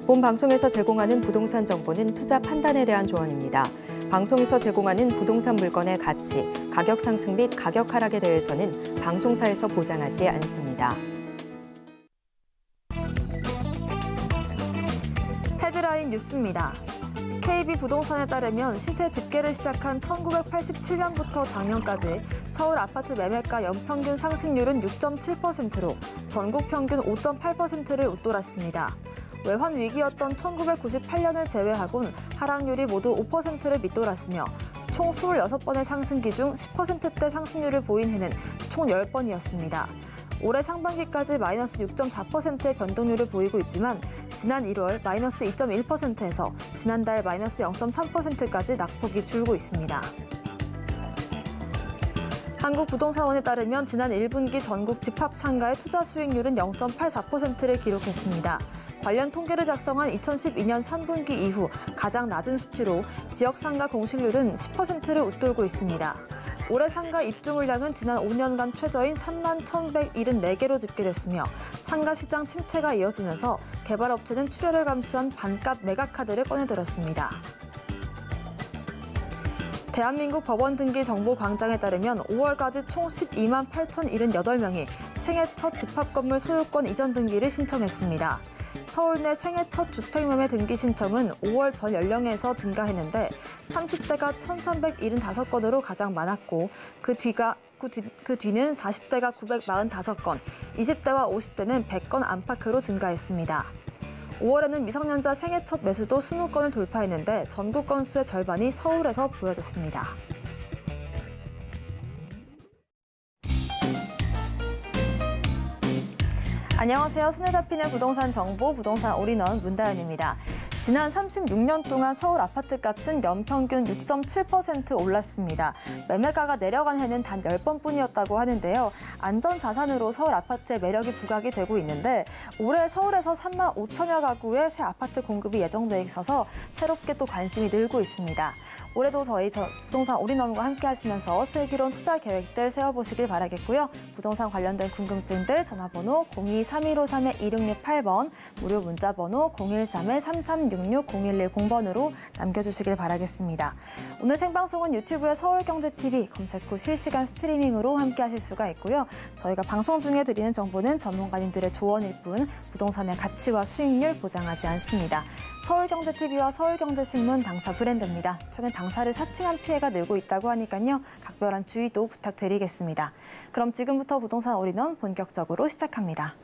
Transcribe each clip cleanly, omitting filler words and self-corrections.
본 방송에서 제공하는 부동산 정보는 투자 판단에 대한 조언입니다. 방송에서 제공하는 부동산 물건의 가치, 가격 상승 및 가격 하락에 대해서는 방송사에서 보장하지 않습니다. 헤드라인 뉴스입니다. KB부동산에 따르면 시세 집계를 시작한 1987년부터 작년까지 서울 아파트 매매가 연평균 상승률은 6.7%로 전국 평균 5.8%를 웃돌았습니다. 외환 위기였던 1998년을 제외하곤 하락률이 모두 5%를 밑돌았으며 총 26번의 상승기 중 10%대 상승률을 보인 해는 총 10번이었습니다. 올해 상반기까지 마이너스 6.4%의 변동률을 보이고 있지만 지난 1월 마이너스 2.1%에서 지난달 마이너스 0.3%까지 낙폭이 줄고 있습니다. 한국부동산원에 따르면 지난 1분기 전국 집합상가의 투자 수익률은 0.84%를 기록했습니다. 관련 통계를 작성한 2012년 3분기 이후 가장 낮은 수치로 지역상가 공실률은 10%를 웃돌고 있습니다. 올해 상가 입주 물량은 지난 5년간 최저인 3만 1,174개로 집계됐으며 상가 시장 침체가 이어지면서 개발업체는 출혈을 감수한 반값 매각카드를 꺼내들었습니다. 대한민국 법원 등기 정보 광장에 따르면 5월까지 총 12만 8,078명이 생애 첫 집합건물 소유권 이전 등기를 신청했습니다. 서울 내 생애 첫 주택매매 등기 신청은 5월 전 연령에서 증가했는데 30대가 1,375건으로 가장 많았고 그 뒤는 40대가 945건, 20대와 50대는 100건 안팎으로 증가했습니다. 5월에는 미성년자 생애 첫 매수도 20건을 돌파했는데 전국 건수의 절반이 서울에서 보여졌습니다. 안녕하세요. 손에 잡히는 부동산 정보, 부동산 올인원 문다연입니다. 지난 36년 동안 서울 아파트 값은 연평균 6.7% 올랐습니다. 매매가가 내려간 해는 단 10번뿐이었다고 하는데요. 안전자산으로 서울 아파트의 매력이 부각이 되고 있는데 올해 서울에서 3만 5천여 가구의 새 아파트 공급이 예정돼 있어서 새롭게 또 관심이 늘고 있습니다. 올해도 저희 부동산 올인원과 함께 하시면서 슬기로운 투자 계획들 세워보시길 바라겠고요. 부동산 관련된 궁금증들 전화번호 02-3153-2668번, 무료 문자번호 013-3366-0110번으로 남겨주시길 바라겠습니다. 오늘 생방송은 유튜브의 서울경제TV 검색 후 실시간 스트리밍으로 함께 하실 수가 있고요. 저희가 방송 중에 드리는 정보는 전문가님들의 조언일 뿐 부동산의 가치와 수익률 보장하지 않습니다. 서울경제TV와 서울경제신문 당사 브랜드입니다. 최근 당사를 사칭한 피해가 늘고 있다고 하니까요. 각별한 주의도 부탁드리겠습니다. 그럼 지금부터 부동산 올인원 본격적으로 시작합니다.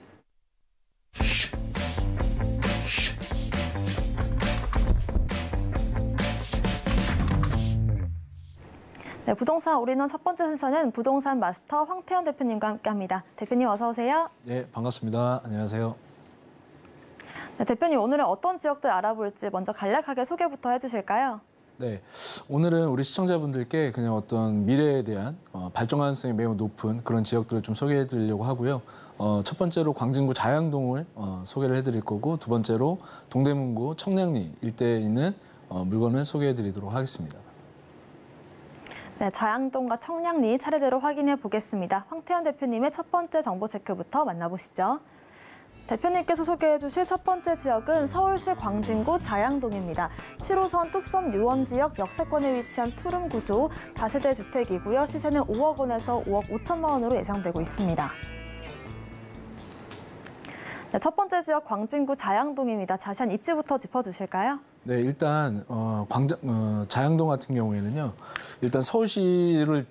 네, 부동산 올인원 첫 번째 순서는 부동산 마스터 황태현 대표님과 함께합니다. 대표님 어서 오세요. 네, 반갑습니다. 안녕하세요. 네, 대표님 오늘은 어떤 지역들 알아볼지 먼저 간략하게 소개부터 해주실까요? 네, 오늘은 우리 시청자분들께 그냥 어떤 미래에 대한 발전 가능성이 매우 높은 그런 지역들을 좀 소개해드리려고 하고요. 첫 번째로 광진구 자양동을 소개를 해드릴 거고 두 번째로 동대문구 청량리 일대에 있는 물건을 소개해드리도록 하겠습니다. 네, 자양동과 청량리 차례대로 확인해 보겠습니다. 황태현 대표님의 첫 번째 정보 체크부터 만나보시죠. 대표님께서 소개해 주실 첫 번째 지역은 서울시 광진구 자양동입니다. 7호선 뚝섬 유원지역 역세권에 위치한 투룸 구조 다세대 주택이고요. 시세는 5억 원에서 5억 5천만 원으로 예상되고 있습니다. 네, 첫 번째 지역 광진구 자양동입니다. 자세한 입지부터 짚어주실까요? 네, 일단 자양동 같은 경우에는요. 일단 서울시를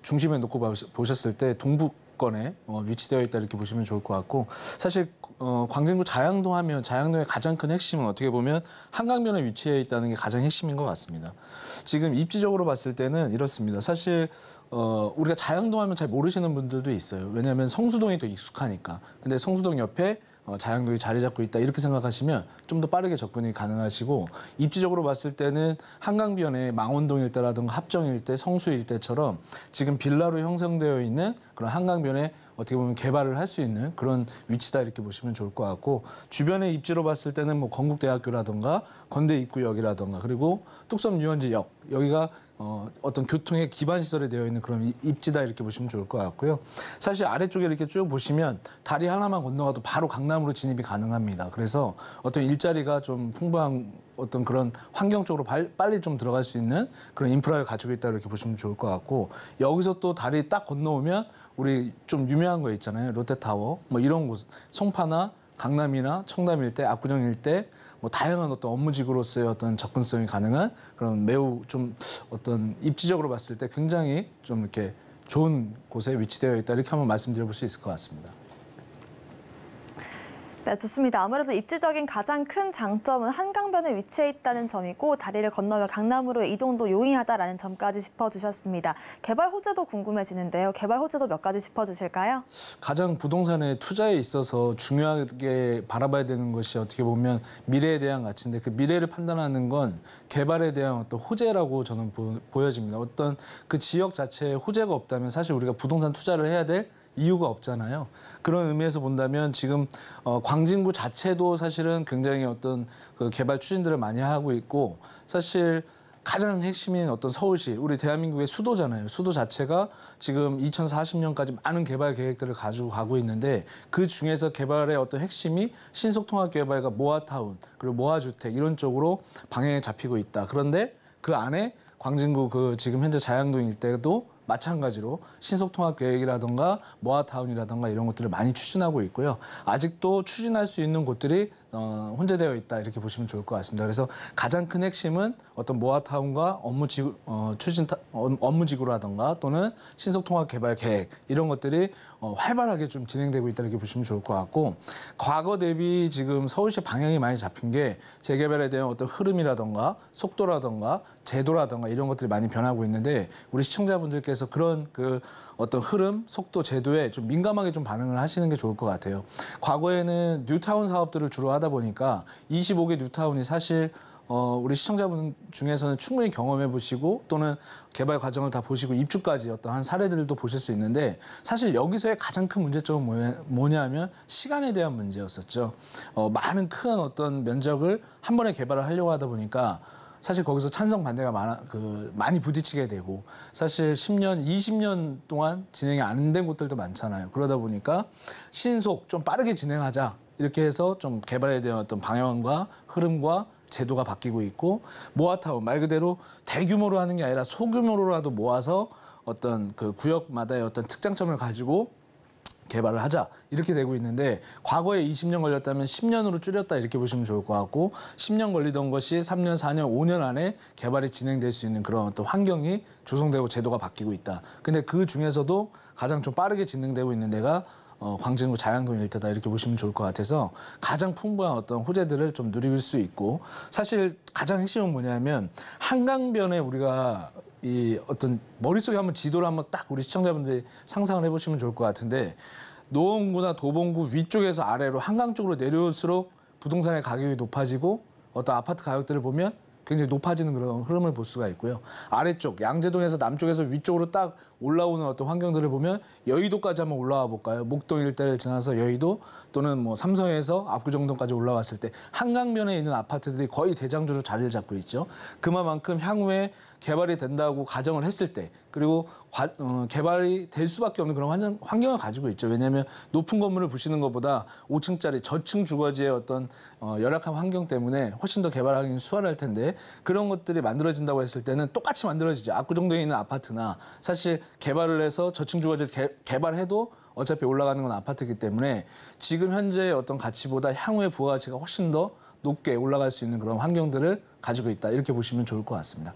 중심에 놓고 보셨을 때 동북권에 위치되어 있다 이렇게 보시면 좋을 것 같고 사실 광진구 자양동 하면 자양동의 가장 큰 핵심은 어떻게 보면 한강변에 위치해 있다는 게 가장 핵심인 것 같습니다. 지금 입지적으로 봤을 때는 이렇습니다. 사실 우리가 자양동 하면 잘 모르시는 분들도 있어요. 왜냐하면 성수동이 더 익숙하니까. 근데 성수동 옆에 자양동이 자리 잡고 있다 이렇게 생각하시면 좀 더 빠르게 접근이 가능하시고 입지적으로 봤을 때는 한강변에 망원동 일대라든가 합정 일대, 성수 일대처럼 지금 빌라로 형성되어 있는 그런 한강변에 어떻게 보면 개발을 할 수 있는 그런 위치다 이렇게 보시면 좋을 것 같고 주변의 입지로 봤을 때는 뭐 건국대학교라든가 건대 입구역이라든가 그리고 뚝섬 유원지역 여기가 어떤 교통의 기반 시설이 되어 있는 그런 입지다 이렇게 보시면 좋을 것 같고요. 사실 아래쪽에 이렇게 쭉 보시면 다리 하나만 건너가도 바로 강남으로 진입이 가능합니다. 그래서 어떤 일자리가 좀 풍부한 어떤 그런 환경 쪽으로 빨리 좀 들어갈 수 있는 그런 인프라를 가지고 있다 이렇게 보시면 좋을 것 같고 여기서 또 다리 딱 건너오면 우리 좀 유명한 거 있잖아요. 롯데타워 뭐 이런 곳 송파나 강남이나 청담 일대, 압구정 일대 뭐 다양한 어떤 업무지구로서의 어떤 접근성이 가능한 그런 매우 좀 어떤 입지적으로 봤을 때 굉장히 좀 이렇게 좋은 곳에 위치되어 있다 이렇게 한번 말씀드려볼 수 있을 것 같습니다. 네, 좋습니다. 아무래도 입지적인 가장 큰 장점은 한강변에 위치해 있다는 점이고 다리를 건너며 강남으로의 이동도 용이하다라는 점까지 짚어주셨습니다. 개발 호재도 궁금해지는데요. 개발 호재도 몇 가지 짚어주실까요? 가장 부동산의 투자에 있어서 중요하게 바라봐야 되는 것이 어떻게 보면 미래에 대한 가치인데 그 미래를 판단하는 건 개발에 대한 어떤 호재라고 저는 보여집니다. 어떤 그 지역 자체에 호재가 없다면 사실 우리가 부동산 투자를 해야 될 이유가 없잖아요. 그런 의미에서 본다면 지금 광진구 자체도 사실은 굉장히 어떤 그 개발 추진들을 많이 하고 있고 사실 가장 핵심인 어떤 서울시, 우리 대한민국의 수도잖아요. 수도 자체가 지금 2040년까지 많은 개발 계획들을 가지고 가고 있는데 그 중에서 개발의 어떤 핵심이 신속통합개발과 모아타운 그리고 모아주택 이런 쪽으로 방향이 잡히고 있다. 그런데 그 안에 광진구 그 지금 현재 자양동 일대도 마찬가지로 신속통합계획이라든가 모아타운이라든가 이런 것들을 많이 추진하고 있고요. 아직도 추진할 수 있는 곳들이 혼재되어 있다 이렇게 보시면 좋을 것 같습니다. 그래서 가장 큰 핵심은 어떤 모아타운과 업무지구라든가 또는 신속통합개발계획 이런 것들이 활발하게 좀 진행되고 있다 이렇게 보시면 좋을 것 같고 과거 대비 지금 서울시 방향이 많이 잡힌 게 재개발에 대한 어떤 흐름이라든가 속도라든가 제도라든가 이런 것들이 많이 변하고 있는데 우리 시청자분들께서 그런 그 어떤 흐름, 속도, 제도에 좀 민감하게 좀 반응을 하시는 게 좋을 것 같아요. 과거에는 뉴타운 사업들을 주로 하다 보니까 25개 뉴타운이 사실 우리 시청자분 중에서는 충분히 경험해 보시고 또는 개발 과정을 다 보시고 입주까지 어떠한 사례들도 보실 수 있는데 사실 여기서의 가장 큰 문제점은 뭐냐면 시간에 대한 문제였었죠. 많은 큰 어떤 면적을 한 번에 개발을 하려고 하다 보니까 사실 거기서 찬성 반대가 많이 부딪히게 되고 사실 10년, 20년 동안 진행이 안 된 곳들도 많잖아요. 그러다 보니까 신속, 좀 빠르게 진행하자 이렇게 해서 좀 개발에 대한 어떤 방향과 흐름과 제도가 바뀌고 있고 모아타운 말 그대로 대규모로 하는 게 아니라 소규모로라도 모아서 어떤 그 구역마다의 어떤 특장점을 가지고 개발을 하자 이렇게 되고 있는데 과거에 20년 걸렸다면 10년으로 줄였다 이렇게 보시면 좋을 것 같고 10년 걸리던 것이 3년, 4년, 5년 안에 개발이 진행될 수 있는 그런 어떤 환경이 조성되고 제도가 바뀌고 있다. 근데 그 중에서도 가장 좀 빠르게 진행되고 있는 데가 광진구 자양동 일대다 이렇게 보시면 좋을 것 같아서 가장 풍부한 어떤 호재들을 좀 누릴 수 있고 사실 가장 핵심은 뭐냐면 한강변에 우리가 이 어떤 머릿속에 한번 지도를 한번 딱 우리 시청자분들이 상상을 해보시면 좋을 것 같은데 노원구나 도봉구 위쪽에서 아래로 한강 쪽으로 내려올수록 부동산의 가격이 높아지고 어떤 아파트 가격들을 보면 굉장히 높아지는 그런 흐름을 볼 수가 있고요. 아래쪽 양재동에서 남쪽에서 위쪽으로 딱 올라오는 어떤 환경들을 보면 여의도까지 한번 올라와 볼까요? 목동 일대를 지나서 여의도 또는 뭐 삼성에서 압구정동까지 올라왔을 때 한강변에 있는 아파트들이 거의 대장주로 자리를 잡고 있죠. 그만큼 향후에 개발이 된다고 가정을 했을 때 그리고 개발이 될 수밖에 없는 그런 환경을 가지고 있죠. 왜냐하면 높은 건물을 부시는 것보다 5층짜리 저층 주거지의 어떤 열악한 환경 때문에 훨씬 더 개발하기는 수월할 텐데 그런 것들이 만들어진다고 했을 때는 똑같이 만들어지죠. 압구정동에 있는 아파트나 사실 개발을 해서 저층 주거지를 개발해도 어차피 올라가는 건 아파트이기 때문에 지금 현재의 어떤 가치보다 향후의 부가가치가 훨씬 더 높게 올라갈 수 있는 그런 환경들을 가지고 있다. 이렇게 보시면 좋을 것 같습니다.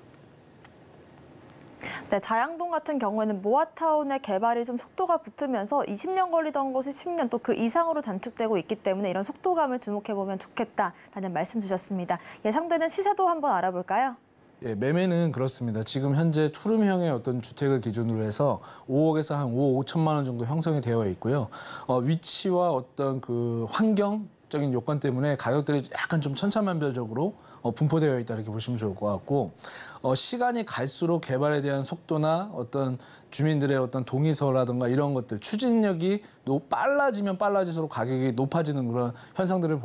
네, 자양동 같은 경우에는 모아타운의 개발이 좀 속도가 붙으면서 20년 걸리던 것이 10년 또 그 이상으로 단축되고 있기 때문에 이런 속도감을 주목해보면 좋겠다라는 말씀 주셨습니다. 예상되는 시세도 한번 알아볼까요? 예, 매매는 그렇습니다. 지금 현재 투룸형의 어떤 주택을 기준으로 해서 5억에서 한 5억 5천만 원 정도 형성이 되어 있고요. 위치와 어떤 그 환경 적인 요건 때문에 가격들이 약간 좀 천차만별적으로 분포되어 있다 이렇게 보시면 좋을 것 같고 시간이 갈수록 개발에 대한 속도나 어떤 주민들의 어떤 동의서라든가 이런 것들 추진력이 빨라지면 빨라질수록 가격이 높아지는 그런 현상들을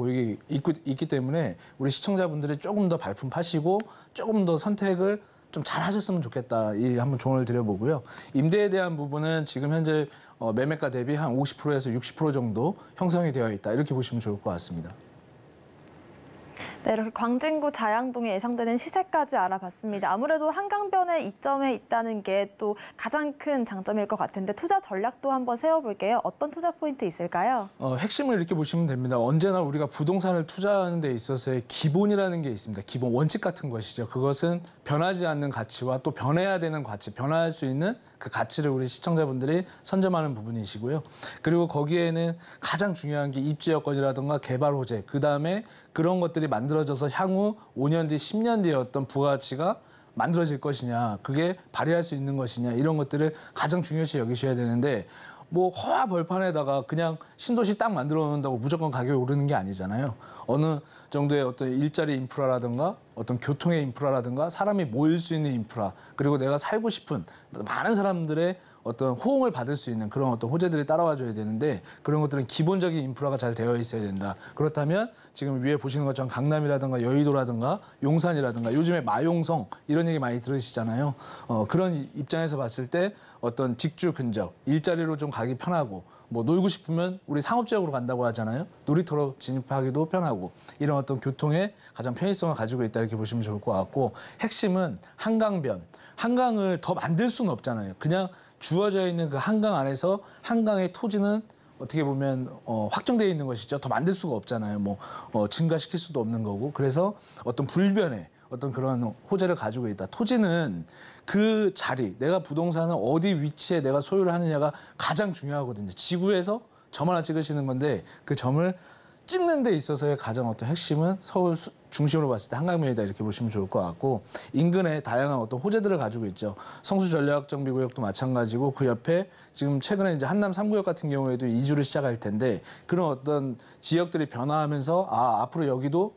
있기 때문에 우리 시청자분들이 조금 더 발품 파시고 조금 더 선택을 좀 잘하셨으면 좋겠다. 이 한번 조언을 드려보고요. 임대에 대한 부분은 지금 현재 매매가 대비 한 50%에서 60% 정도 형성이 되어 있다. 이렇게 보시면 좋을 것 같습니다. 네, 이렇게 광진구 자양동에 예상되는 시세까지 알아봤습니다. 아무래도 한강변에 이점에 있다는 게 또 가장 큰 장점일 것 같은데 투자 전략도 한번 세워볼게요. 어떤 투자 포인트 있을까요? 핵심을 이렇게 보시면 됩니다. 언제나 우리가 부동산을 투자하는 데 있어서의 기본이라는 게 있습니다. 기본 원칙 같은 것이죠. 그것은 변하지 않는 가치와 또 변해야 되는 가치, 변화할 수 있는 그 가치를 우리 시청자분들이 선점하는 부분이시고요. 그리고 거기에는 가장 중요한 게 입지 여건이라든가 개발 호재, 그다음에 그런 것들이 만들어져서 향후 5년 뒤, 10년 뒤에 어떤 부가가치가 만들어질 것이냐, 그게 발휘할 수 있는 것이냐, 이런 것들을 가장 중요시 여기셔야 되는데 뭐 허화 벌판에다가 그냥 신도시 딱 만들어 놓는다고 무조건 가격이 오르는 게 아니잖아요. 어느 정도의 어떤 일자리 인프라라든가 어떤 교통의 인프라라든가 사람이 모일 수 있는 인프라, 그리고 내가 살고 싶은 많은 사람들의 어떤 호응을 받을 수 있는 그런 어떤 호재들이 따라와줘야 되는데 그런 것들은 기본적인 인프라가 잘 되어 있어야 된다. 그렇다면 지금 위에 보시는 것처럼 강남이라든가 여의도라든가 용산이라든가 요즘에 마용성 이런 얘기 많이 들으시잖아요. 그런 입장에서 봤을 때 어떤 직주 근접, 일자리로 좀 가기 편하고 뭐 놀고 싶으면 우리 상업지역으로 간다고 하잖아요. 놀이터로 진입하기도 편하고 이런 어떤 교통의 가장 편의성을 가지고 있다 이렇게 보시면 좋을 것 같고 핵심은 한강변, 한강을 더 만들 수는 없잖아요. 그냥 주어져 있는 그 한강 안에서 한강의 토지는 어떻게 보면 확정되어 있는 것이죠. 더 만들 수가 없잖아요. 뭐 증가시킬 수도 없는 거고. 그래서 어떤 불변의 어떤 그런 호재를 가지고 있다. 토지는 그 자리, 내가 부동산은 어디 위치에 내가 소유를 하느냐가 가장 중요하거든요. 지구에서 점 하나 찍으시는 건데 그 점을 찍는 데 있어서의 가장 어떤 핵심은 서울 중심으로 봤을 때 한강변이다 이렇게 보시면 좋을 것 같고 인근에 다양한 어떤 호재들을 가지고 있죠. 성수 전략정비구역도 마찬가지고 그 옆에 지금 최근에 이제 한남 3구역 같은 경우에도 이주를 시작할 텐데 그런 어떤 지역들이 변화하면서 앞으로 여기도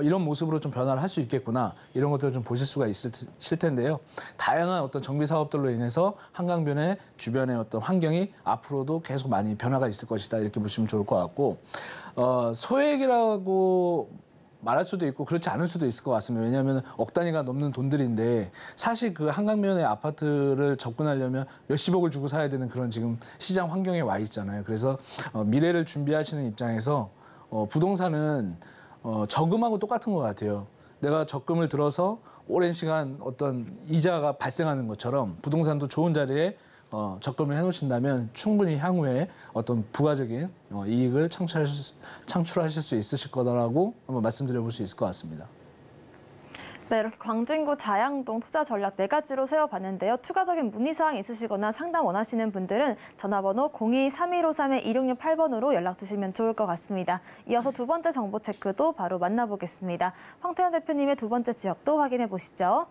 이런 모습으로 좀 변화를 할 수 있겠구나 이런 것들을 좀 보실 수가 있을 텐데요. 다양한 어떤 정비 사업들로 인해서 한강변의 주변의 어떤 환경이 앞으로도 계속 많이 변화가 있을 것이다 이렇게 보시면 좋을 것 같고 소액이라고 말할 수도 있고 그렇지 않을 수도 있을 것 같습니다. 왜냐하면 억 단위가 넘는 돈들인데 사실 그 한강변의 아파트를 접근하려면 몇십억을 주고 사야 되는 그런 지금 시장 환경에 와 있잖아요. 그래서 미래를 준비하시는 입장에서 부동산은 저금하고 똑같은 것 같아요. 내가 적금을 들어서 오랜 시간 어떤 이자가 발생하는 것처럼 부동산도 좋은 자리에 적금을 해놓으신다면 충분히 향후에 어떤 부가적인 이익을 창출하실 수 있으실 거다라고 한번 말씀드려볼 수 있을 것 같습니다. 네, 이렇게 광진구 자양동 투자 전략 4가지로 세워봤는데요. 추가적인 문의사항 있으시거나 상담 원하시는 분들은 전화번호 02-3153-2668번으로 연락 주시면 좋을 것 같습니다. 이어서 두 번째 정보 체크도 바로 만나보겠습니다. 황태현 대표님의 두 번째 지역도 확인해 보시죠.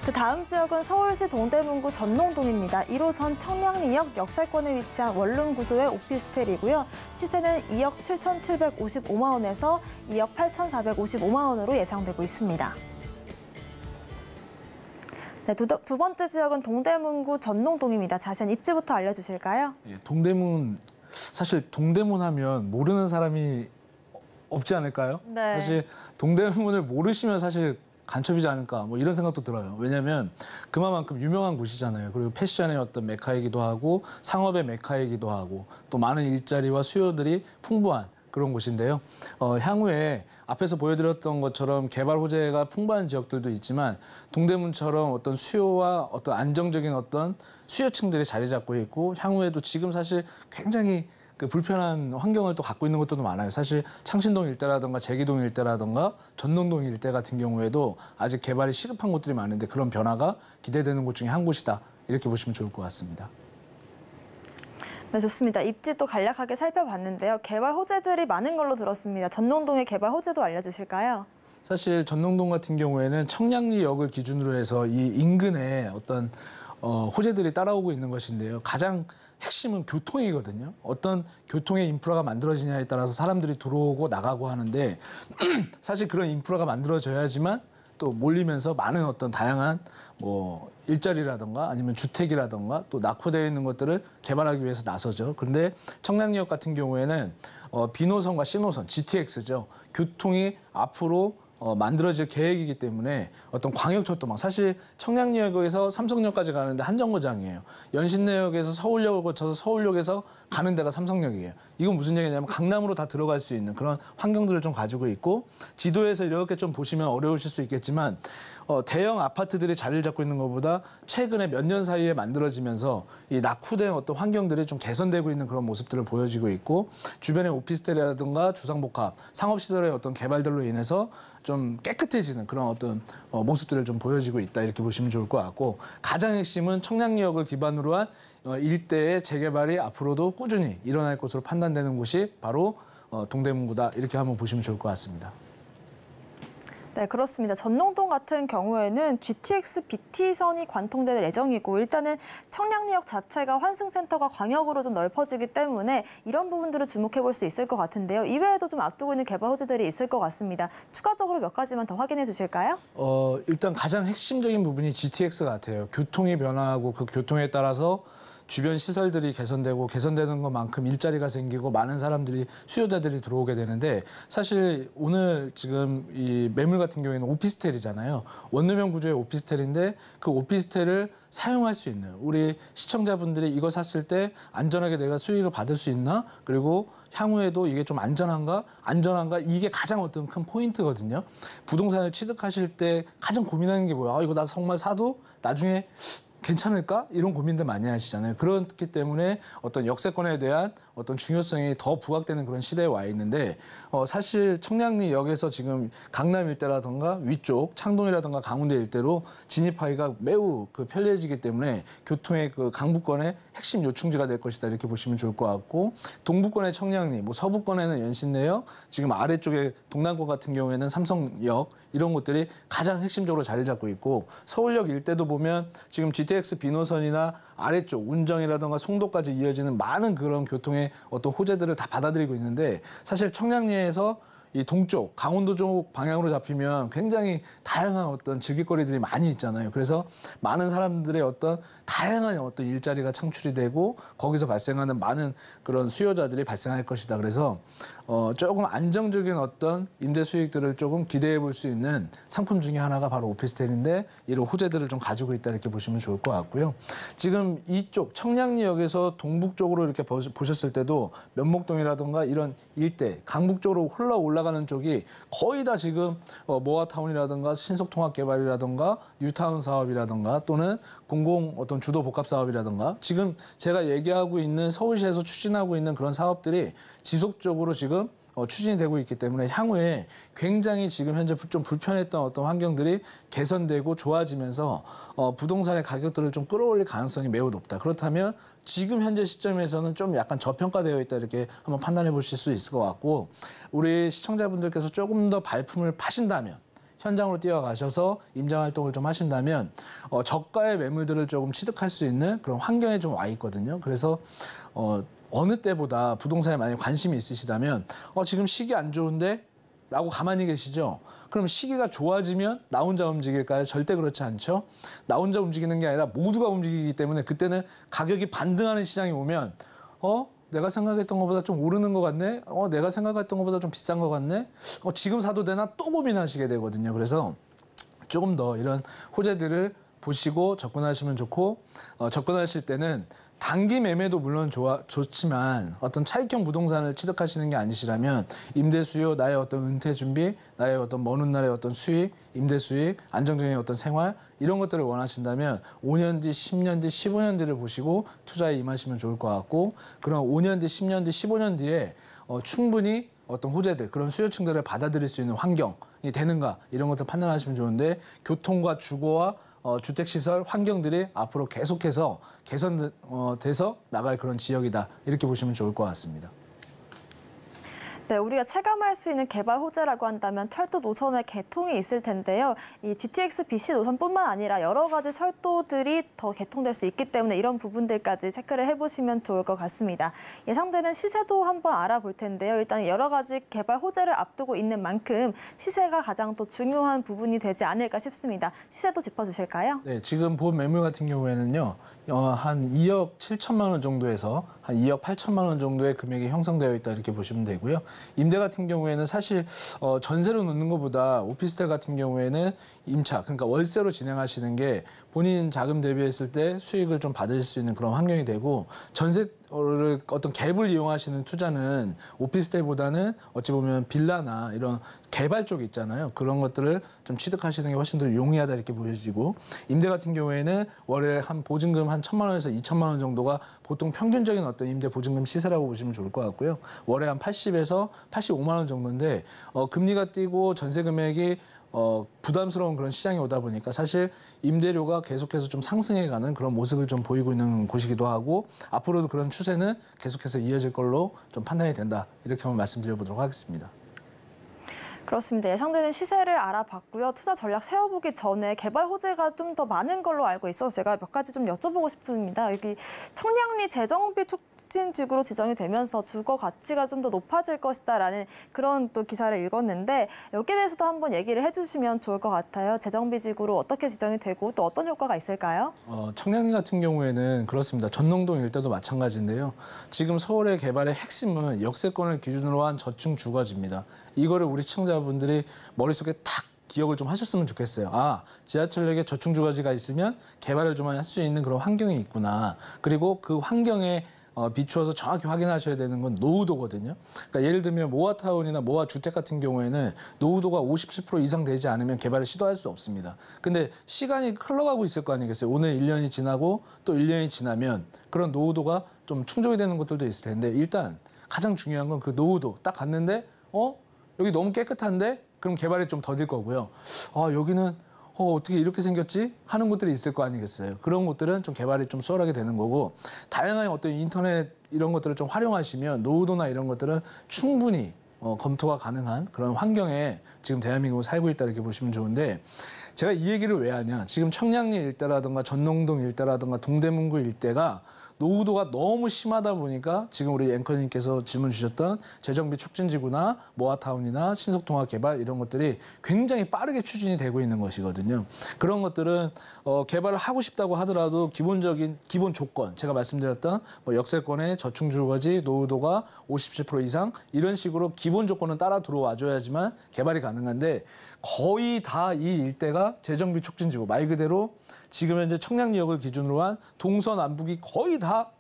그 다음 지역은 서울시 동대문구 전농동입니다. 1호선 청량리역 역세권에 위치한 원룸 구조의 오피스텔이고요. 시세는 2억 7,755만 원에서 2억 8,455만 원으로 예상되고 있습니다. 네, 두 번째 지역은 동대문구 전농동입니다. 자세한 입지부터 알려주실까요? 예, 동대문, 사실 동대문 하면 모르는 사람이 없지 않을까요? 네. 사실 동대문을 모르시면 사실 간첩이지 않을까 뭐 이런 생각도 들어요. 왜냐하면 그만큼 유명한 곳이잖아요. 그리고 패션의 어떤 메카이기도 하고 상업의 메카이기도 하고 또 많은 일자리와 수요들이 풍부한 그런 곳인데요. 향후에 앞에서 보여드렸던 것처럼 개발 호재가 풍부한 지역들도 있지만 동대문처럼 어떤 수요와 어떤 안정적인 어떤 수요층들이 자리 잡고 있고 향후에도 지금 사실 굉장히 그 불편한 환경을 또 갖고 있는 것도 많아요. 사실 창신동 일대라든가 제기동 일대라든가 전농동 일대 같은 경우에도 아직 개발이 시급한 곳들이 많은데 그런 변화가 기대되는 곳 중에 한 곳이다. 이렇게 보시면 좋을 것 같습니다. 네, 좋습니다. 입지도 간략하게 살펴봤는데요. 개발 호재들이 많은 걸로 들었습니다. 전농동의 개발 호재도 알려주실까요? 사실 전농동 같은 경우에는 청량리역을 기준으로 해서 이 인근에 어떤 호재들이 따라오고 있는 것인데요. 가장 핵심은 교통이거든요. 어떤 교통의 인프라가 만들어지냐에 따라서 사람들이 들어오고 나가고 하는데 사실 그런 인프라가 만들어져야지만 또 몰리면서 많은 어떤 다양한 뭐 일자리라든가 아니면 주택이라든가 또 낙후되어 있는 것들을 개발하기 위해서 나서죠. 그런데 청량리역 같은 경우에는 B노선과 C노선, GTX죠. 교통이 앞으로 만들어질 계획이기 때문에 어떤 광역철도망, 사실 청량리역에서 삼성역까지 가는데 한 정거장이에요. 연신내역에서 서울역을 거쳐서 서울역에서 가는 데가 삼성역이에요. 이건 무슨 얘기냐면 강남으로 다 들어갈 수 있는 그런 환경들을 좀 가지고 있고, 지도에서 이렇게 좀 보시면 어려우실 수 있겠지만 대형 아파트들이 자리를 잡고 있는 것보다 최근에 몇 년 사이에 만들어지면서 이 낙후된 어떤 환경들이 좀 개선되고 있는 그런 모습들을 보여지고 있고, 주변에 오피스텔이라든가 주상복합, 상업시설의 어떤 개발들로 인해서 좀 깨끗해지는 그런 어떤 모습들을 좀 보여지고 있다, 이렇게 보시면 좋을 것 같고, 가장 핵심은 청량리역을 기반으로 한 일대의 재개발이 앞으로도 꾸준히 일어날 것으로 판단되는 곳이 바로 동대문구다, 이렇게 한번 보시면 좋을 것 같습니다. 네, 그렇습니다. 전농동 같은 경우에는 GTX BT선이 관통될 예정이고, 일단은 청량리역 자체가 환승센터가 광역으로 좀 넓어지기 때문에 이런 부분들을 주목해 볼 수 있을 것 같은데요. 이외에도 좀 앞두고 있는 개발 호재들이 있을 것 같습니다. 추가적으로 몇 가지만 더 확인해 주실까요? 일단 가장 핵심적인 부분이 GTX 같아요. 교통이 변화하고 그 교통에 따라서 주변 시설들이 개선되는 것만큼 일자리가 생기고 많은 사람들이, 수요자들이 들어오게 되는데, 사실 오늘 지금 이 매물 같은 경우에는 오피스텔이잖아요. 원룸형 구조의 오피스텔인데 그 오피스텔을 사용할 수 있는, 우리 시청자분들이 이거 샀을 때 안전하게 내가 수익을 받을 수 있나, 그리고 향후에도 이게 좀 안전한가, 이게 가장 어떤 큰 포인트거든요. 부동산을 취득하실 때 가장 고민하는 게 뭐야? 이거 나 정말 사도 나중에 괜찮을까? 이런 고민들 많이 하시잖아요. 그렇기 때문에 어떤 역세권에 대한 어떤 중요성이 더 부각되는 그런 시대에 와 있는데, 사실 청량리역에서 지금 강남 일대라든가 위쪽 창동이라든가 강원대 일대로 진입하기가 매우 편리해지기 때문에 교통의 강북권의 핵심 요충지가 될 것이다, 이렇게 보시면 좋을 것 같고, 동부권의 청량리, 뭐 서부권에는 연신내역, 지금 아래쪽에 동남권 같은 경우에는 삼성역, 이런 곳들이 가장 핵심적으로 자리를 잡고 있고, 서울역 일대도 보면 지금 GTX B노선이나 아래쪽 운정이라든가 송도까지 이어지는 많은 그런 교통의 어떤 호재들을 다 받아들이고 있는데, 사실 청량리에서 이 동쪽, 강원도 쪽 방향으로 잡히면 굉장히 다양한 어떤 즐길거리들이 많이 있잖아요. 그래서 많은 사람들의 어떤 다양한 어떤 일자리가 창출이 되고 거기서 발생하는 많은 그런 수요자들이 발생할 것이다. 그래서 조금 안정적인 어떤 임대 수익들을 조금 기대해 볼 수 있는 상품 중에 하나가 바로 오피스텔인데, 이런 호재들을 좀 가지고 있다, 이렇게 보시면 좋을 것 같고요. 지금 이쪽 청량리역에서 동북쪽으로 이렇게 보셨을 때도 면목동이라든가 이런 일대, 강북 쪽으로 올라가는 쪽이 거의 다 지금 모아타운이라든가 신속통합개발이라든가 뉴타운 사업이라든가 또는 공공 어떤 주도 복합 사업이라든가, 지금 제가 얘기하고 있는 서울시에서 추진하고 있는 그런 사업들이 지속적으로 지금 추진이 되고 있기 때문에 향후에 굉장히 지금 현재 좀 불편했던 어떤 환경들이 개선되고 좋아지면서 부동산의 가격들을 좀 끌어올릴 가능성이 매우 높다. 그렇다면 지금 현재 시점에서는 좀 약간 저평가되어 있다, 이렇게 한번 판단해 보실 수 있을 것 같고, 우리 시청자분들께서 조금 더 발품을 파신다면, 현장으로 뛰어가셔서 임장활동을 좀 하신다면 저가의 매물들을 조금 취득할 수 있는 그런 환경에 좀 와 있거든요. 그래서 어느 때보다 부동산에 만약에 관심이 있으시다면 지금 시기 안 좋은데? 라고 가만히 계시죠? 그럼 시기가 좋아지면 나 혼자 움직일까요? 절대 그렇지 않죠. 나 혼자 움직이는 게 아니라 모두가 움직이기 때문에, 그때는 가격이 반등하는 시장이 오면 내가 생각했던 것보다 좀 오르는 것 같네? 내가 생각했던 것보다 좀 비싼 것 같네? 지금 사도 되나? 또 고민하시게 되거든요. 그래서 조금 더 이런 호재들을 보시고 접근하시면 좋고, 접근하실 때는 단기 매매도 물론 좋지만 어떤 차익형 부동산을 취득하시는 게 아니시라면 임대 수요, 나의 어떤 은퇴 준비, 나의 어떤 먼 훗날의 어떤 수익, 임대 수익, 안정적인 어떤 생활, 이런 것들을 원하신다면 5년 뒤, 10년 뒤, 15년 뒤를 보시고 투자에 임하시면 좋을 것 같고, 그런 5년 뒤, 10년 뒤, 15년 뒤에 충분히 어떤 호재들, 그런 수요층들을 받아들일 수 있는 환경이 되는가, 이런 것들 판단하시면 좋은데, 교통과 주거와 주택시설 환경들이 앞으로 계속해서 개선돼서 나갈 그런 지역이다, 이렇게 보시면 좋을 것 같습니다. 네, 우리가 체감할 수 있는 개발 호재라고 한다면 철도 노선의 개통이 있을 텐데요. 이 GTX BC 노선뿐만 아니라 여러 가지 철도들이 더 개통될 수 있기 때문에 이런 부분들까지 체크를 해보시면 좋을 것 같습니다. 예상되는 시세도 한번 알아볼 텐데요. 일단 여러 가지 개발 호재를 앞두고 있는 만큼 시세가 가장 또 중요한 부분이 되지 않을까 싶습니다. 시세도 짚어주실까요? 네, 지금 본 매물 같은 경우에는요. 한 2억 7천만 원 정도에서 한 2억 8천만 원 정도의 금액이 형성되어 있다 이렇게 보시면 되고요. 임대 같은 경우에는 사실 전세로 놓는 것보다 오피스텔 같은 경우에는 임차, 그러니까 월세로 진행하시는 게 본인 자금 대비했을 때 수익을 좀 받을 수 있는 그런 환경이 되고 전세를 어떤 갭을 이용하시는 투자는 오피스텔보다는 어찌 보면 빌라나 이런 개발 쪽 있잖아요. 그런 것들을 좀 취득하시는 게 훨씬 더 용이하다 이렇게 보여지고 임대 같은 경우에는 월에 한 보증금 한 1,000만 원에서 2,000만 원 정도가 보통 평균적인 어떤 임대 보증금 시세라고 보시면 좋을 것 같고요. 월에 한 80에서 85만 원 정도인데 금리가 뛰고 전세 금액이 부담스러운 그런 시장이 오다 보니까 사실 임대료가 계속해서 좀 상승해가는 그런 모습을 좀 보이고 있는 곳이기도 하고 앞으로도 그런 추세는 계속해서 이어질 걸로 좀 판단이 된다. 이렇게 한번 말씀드려보도록 하겠습니다. 그렇습니다. 예상되는 시세를 알아봤고요. 투자 전략 세워보기 전에 개발 호재가 좀 더 많은 걸로 알고 있어서 제가 몇 가지 좀 여쭤보고 싶습니다. 여기 청량리 재정비 촉진지구로 지정이 되면서 주거 가치가 좀 더 높아질 것이다라는 그런 또 기사를 읽었는데 여기에 대해서도 한번 얘기를 해주시면 좋을 것 같아요. 재정비 지구로 어떻게 지정이 되고 또 어떤 효과가 있을까요? 청량리 같은 경우에는 그렇습니다. 전농동 일대도 마찬가지인데요. 지금 서울의 개발의 핵심은 역세권을 기준으로 한 저층 주거지입니다. 이거를 우리 시청자분들이 머릿속에 탁 기억을 좀 하셨으면 좋겠어요. 지하철역에 저층주거지가 있으면 개발을 좀 할 수 있는 그런 환경이 있구나. 그리고 그 환경에 비추어서 정확히 확인하셔야 되는 건 노후도거든요. 그러니까 예를 들면 모아타운이나 모아주택 같은 경우에는 노후도가 57% 이상 되지 않으면 개발을 시도할 수 없습니다. 근데 시간이 흘러가고 있을 거 아니겠어요. 오늘 1년이 지나고 또 1년이 지나면 그런 노후도가 좀 충족이 되는 것들도 있을 텐데 일단 가장 중요한 건 그 노후도 딱 갔는데 여기 너무 깨끗한데 그럼 개발이 좀 더딜 거고요. 여기는 어떻게 이렇게 생겼지? 하는 곳들이 있을 거 아니겠어요. 그런 곳들은 좀 개발이 좀 수월하게 되는 거고 다양한 어떤 인터넷 이런 것들을 좀 활용하시면 노후도나 이런 것들은 충분히 검토가 가능한 그런 환경에 지금 대한민국을 살고 있다 이렇게 보시면 좋은데 제가 이 얘기를 왜 하냐. 지금 청량리 일대라든가 전농동 일대라든가 동대문구 일대가 노후도가 너무 심하다 보니까 지금 우리 앵커님께서 질문 주셨던 재정비 촉진지구나 모아타운이나 신속통합개발 이런 것들이 굉장히 빠르게 추진이 되고 있는 것이거든요. 그런 것들은 개발을 하고 싶다고 하더라도 기본 조건 제가 말씀드렸던 역세권의 저층주거지 노후도가 57% 이상 이런 식으로 기본 조건은 따라 들어와줘야지만 개발이 가능한데 거의 다 이 일대가 재정비 촉진지구 말 그대로 지금 현재 청량리역을 기준으로 한 동서남북이 거의 다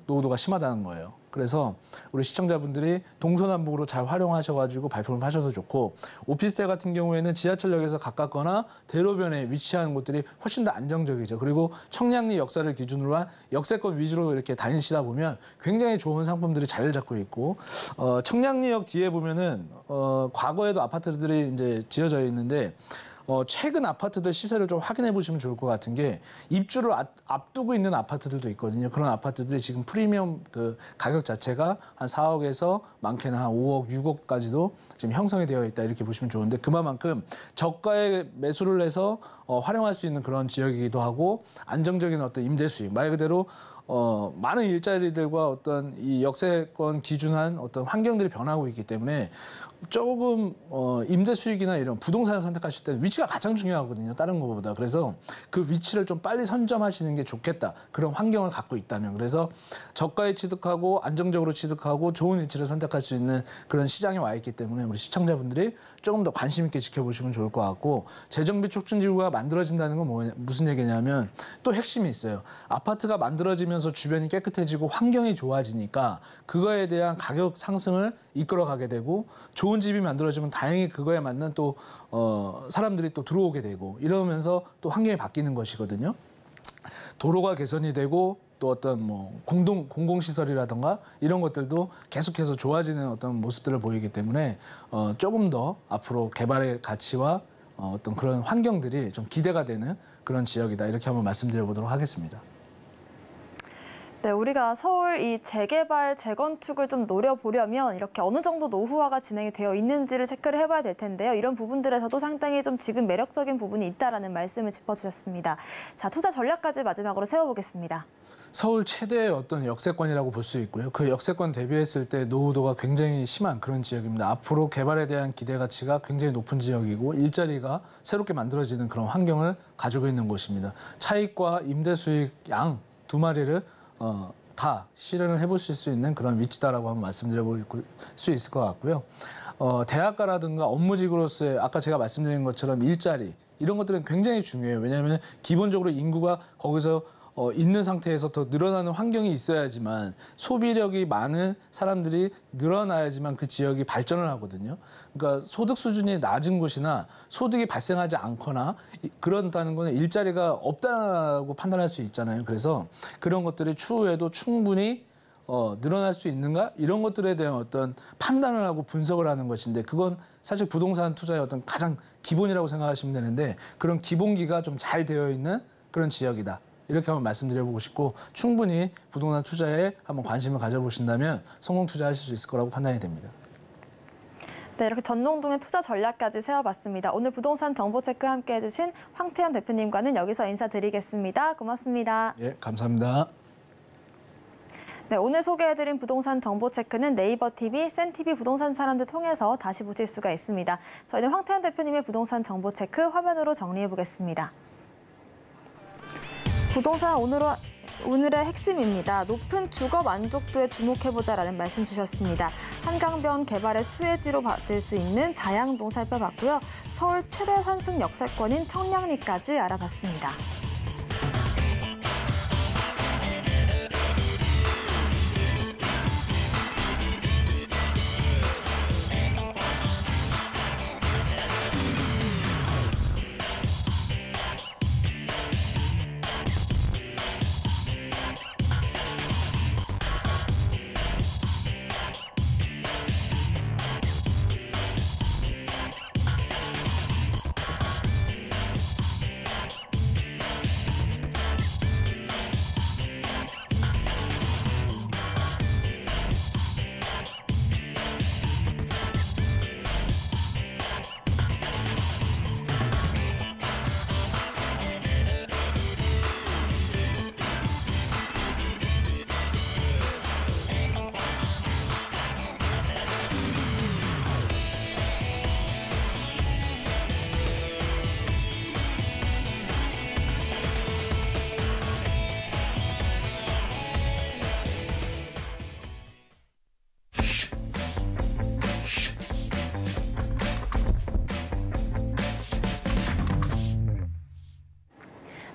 노후도가 심하다는 거예요. 그래서 우리 시청자분들이 동서남북으로 잘 활용하셔가지고 발품을 하셔도 좋고 오피스텔 같은 경우에는 지하철역에서 가깝거나 대로변에 위치한 곳들이 훨씬 더 안정적이죠. 그리고 청량리 역사를 기준으로 한 역세권 위주로 이렇게 다니시다 보면 굉장히 좋은 상품들이 자리를 잡고 있고 청량리역 뒤에 보면은 과거에도 아파트들이 이제 지어져 있는데 최근 아파트들 시세를 좀 확인해 보시면 좋을 것 같은 게 입주를 앞두고 있는 아파트들도 있거든요. 그런 아파트들이 지금 프리미엄 그 가격 자체가 한 4억에서 많게는 한 5억, 6억까지도 지금 형성이 되어 있다 이렇게 보시면 좋은데 그만큼 저가에 매수를 해서 활용할 수 있는 그런 지역이기도 하고 안정적인 어떤 임대 수익 말 그대로 많은 일자리들과 어떤 이 역세권 기준한 어떤 환경들이 변하고 있기 때문에 조금 임대 수익이나 이런 부동산을 선택하실 때 위치가 가장 중요하거든요. 다른 것보다. 그래서 그 위치를 좀 빨리 선점하시는 게 좋겠다. 그런 환경을 갖고 있다면. 그래서 저가에 취득하고 안정적으로 취득하고 좋은 위치를 선택할 수 있는 그런 시장에 와 있기 때문에 우리 시청자분들이 조금 더 관심 있게 지켜보시면 좋을 것 같고 재정비 촉진지구가 만들어진다는 건 무슨 얘기냐면 또 핵심이 있어요. 아파트가 만들어지면서 주변이 깨끗해지고 환경이 좋아지니까 그거에 대한 가격 상승을 이끌어가게 되고 좋은 집이 만들어지면 다행히 그거에 맞는 또 사람들이 또 들어오게 되고 이러면서 또 환경이 바뀌는 것이거든요. 도로가 개선이 되고 또 어떤 공공시설이라든가 이런 것들도 계속해서 좋아지는 어떤 모습들을 보이기 때문에 조금 더 앞으로 개발의 가치와 어떤 그런 환경들이 좀 기대가 되는 그런 지역이다 이렇게 한번 말씀드려보도록 하겠습니다. 네, 우리가 서울 이 재개발, 재건축을 좀 노려보려면 이렇게 어느 정도 노후화가 진행이 되어 있는지를 체크를 해봐야 될 텐데요. 이런 부분들에서도 상당히 좀 지금 매력적인 부분이 있다라는 말씀을 짚어주셨습니다. 자, 투자 전략까지 마지막으로 세워보겠습니다. 서울 최대의 어떤 역세권이라고 볼 수 있고요. 그 역세권 대비했을 때 노후도가 굉장히 심한 그런 지역입니다. 앞으로 개발에 대한 기대 가치가 굉장히 높은 지역이고 일자리가 새롭게 만들어지는 그런 환경을 가지고 있는 곳입니다. 차익과 임대 수익 양 두 마리를 다 실현을 해볼 수 있는 그런 위치다라고 한번 말씀드려볼 수 있을 것 같고요. 대학가라든가 업무직으로서의 아까 제가 말씀드린 것처럼 일자리 이런 것들은 굉장히 중요해요. 왜냐하면 기본적으로 인구가 거기서 있는 상태에서 더 늘어나는 환경이 있어야지만 소비력이 많은 사람들이 늘어나야지만 그 지역이 발전을 하거든요. 그러니까 소득 수준이 낮은 곳이나 소득이 발생하지 않거나 그런다는 거는 일자리가 없다고 판단할 수 있잖아요. 그래서 그런 것들이 추후에도 충분히 늘어날 수 있는가 이런 것들에 대한 어떤 판단을 하고 분석을 하는 것인데 그건 사실 부동산 투자의 어떤 가장 기본이라고 생각하시면 되는데 그런 기본기가 좀 잘 되어 있는 그런 지역이다. 이렇게 한번 말씀드려보고 싶고 충분히 부동산 투자에 한번 관심을 가져보신다면 성공 투자하실 수 있을 거라고 판단이 됩니다. 네, 이렇게 전농동의 투자 전략까지 세워봤습니다. 오늘 부동산 정보체크 함께 해주신 황태현 대표님과는 여기서 인사드리겠습니다. 고맙습니다. 예, 감사합니다. 네, 오늘 소개해드린 부동산 정보체크는 네이버 TV, 센TV 부동산 사람들 통해서 다시 보실 수가 있습니다. 저희는 황태현 대표님의 부동산 정보체크 화면으로 정리해보겠습니다. 부동산 오늘의 핵심입니다. 높은 주거 만족도에 주목해보자라는 말씀 주셨습니다. 한강변 개발의 수혜지로 받을 수 있는 자양동 살펴봤고요. 서울 최대 환승 역세권인 청량리까지 알아봤습니다.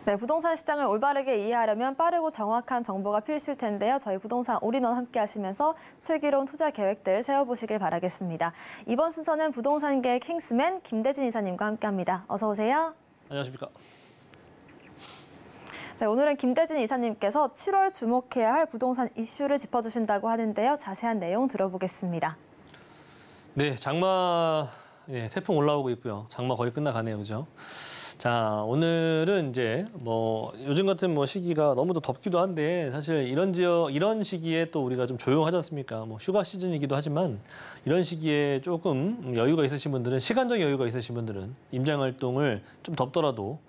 네, 부동산 시장을 올바르게 이해하려면 빠르고 정확한 정보가 필수일 텐데요. 저희 부동산 올인원 함께 하시면서 슬기로운 투자 계획들 세워보시길 바라겠습니다. 이번 순서는 부동산계의 킹스맨 김대진 이사님과 함께합니다. 어서 오세요. 안녕하십니까. 네, 오늘은 김대진 이사님께서 7월 주목해야 할 부동산 이슈를 짚어주신다고 하는데요. 자세한 내용 들어보겠습니다. 네, 장마 태풍 올라오고 있고요. 장마 거의 끝나가네요, 그죠? 자, 오늘은 이제 요즘 같은 시기가 너무도 덥기도 한데 사실 이런 시기에 또 우리가 좀 조용하지 않습니까? 휴가 시즌이기도 하지만 이런 시기에 조금 여유가 있으신 분들은 시간적 여유가 있으신 분들은 임장 활동을 좀 덥더라도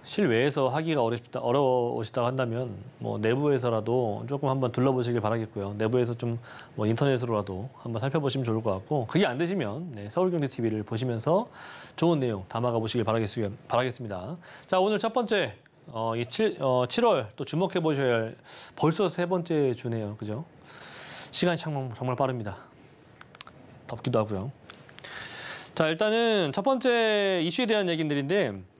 실외에서 하기가 어려우시다고 한다면 내부에서라도 조금 한번 둘러보시길 바라겠고요. 내부에서 좀 인터넷으로라도 한번 살펴보시면 좋을 것 같고 그게 안 되시면 서울경제TV를 보시면서 좋은 내용 담아가 보시길 바라겠습니다. 자, 오늘 첫 번째 7월 또 주목해 보셔야 할 벌써 세 번째 주네요. 그죠? 시간이 정말 빠릅니다. 덥기도 하고요. 자, 일단은 첫 번째 이슈에 대한 얘기들인데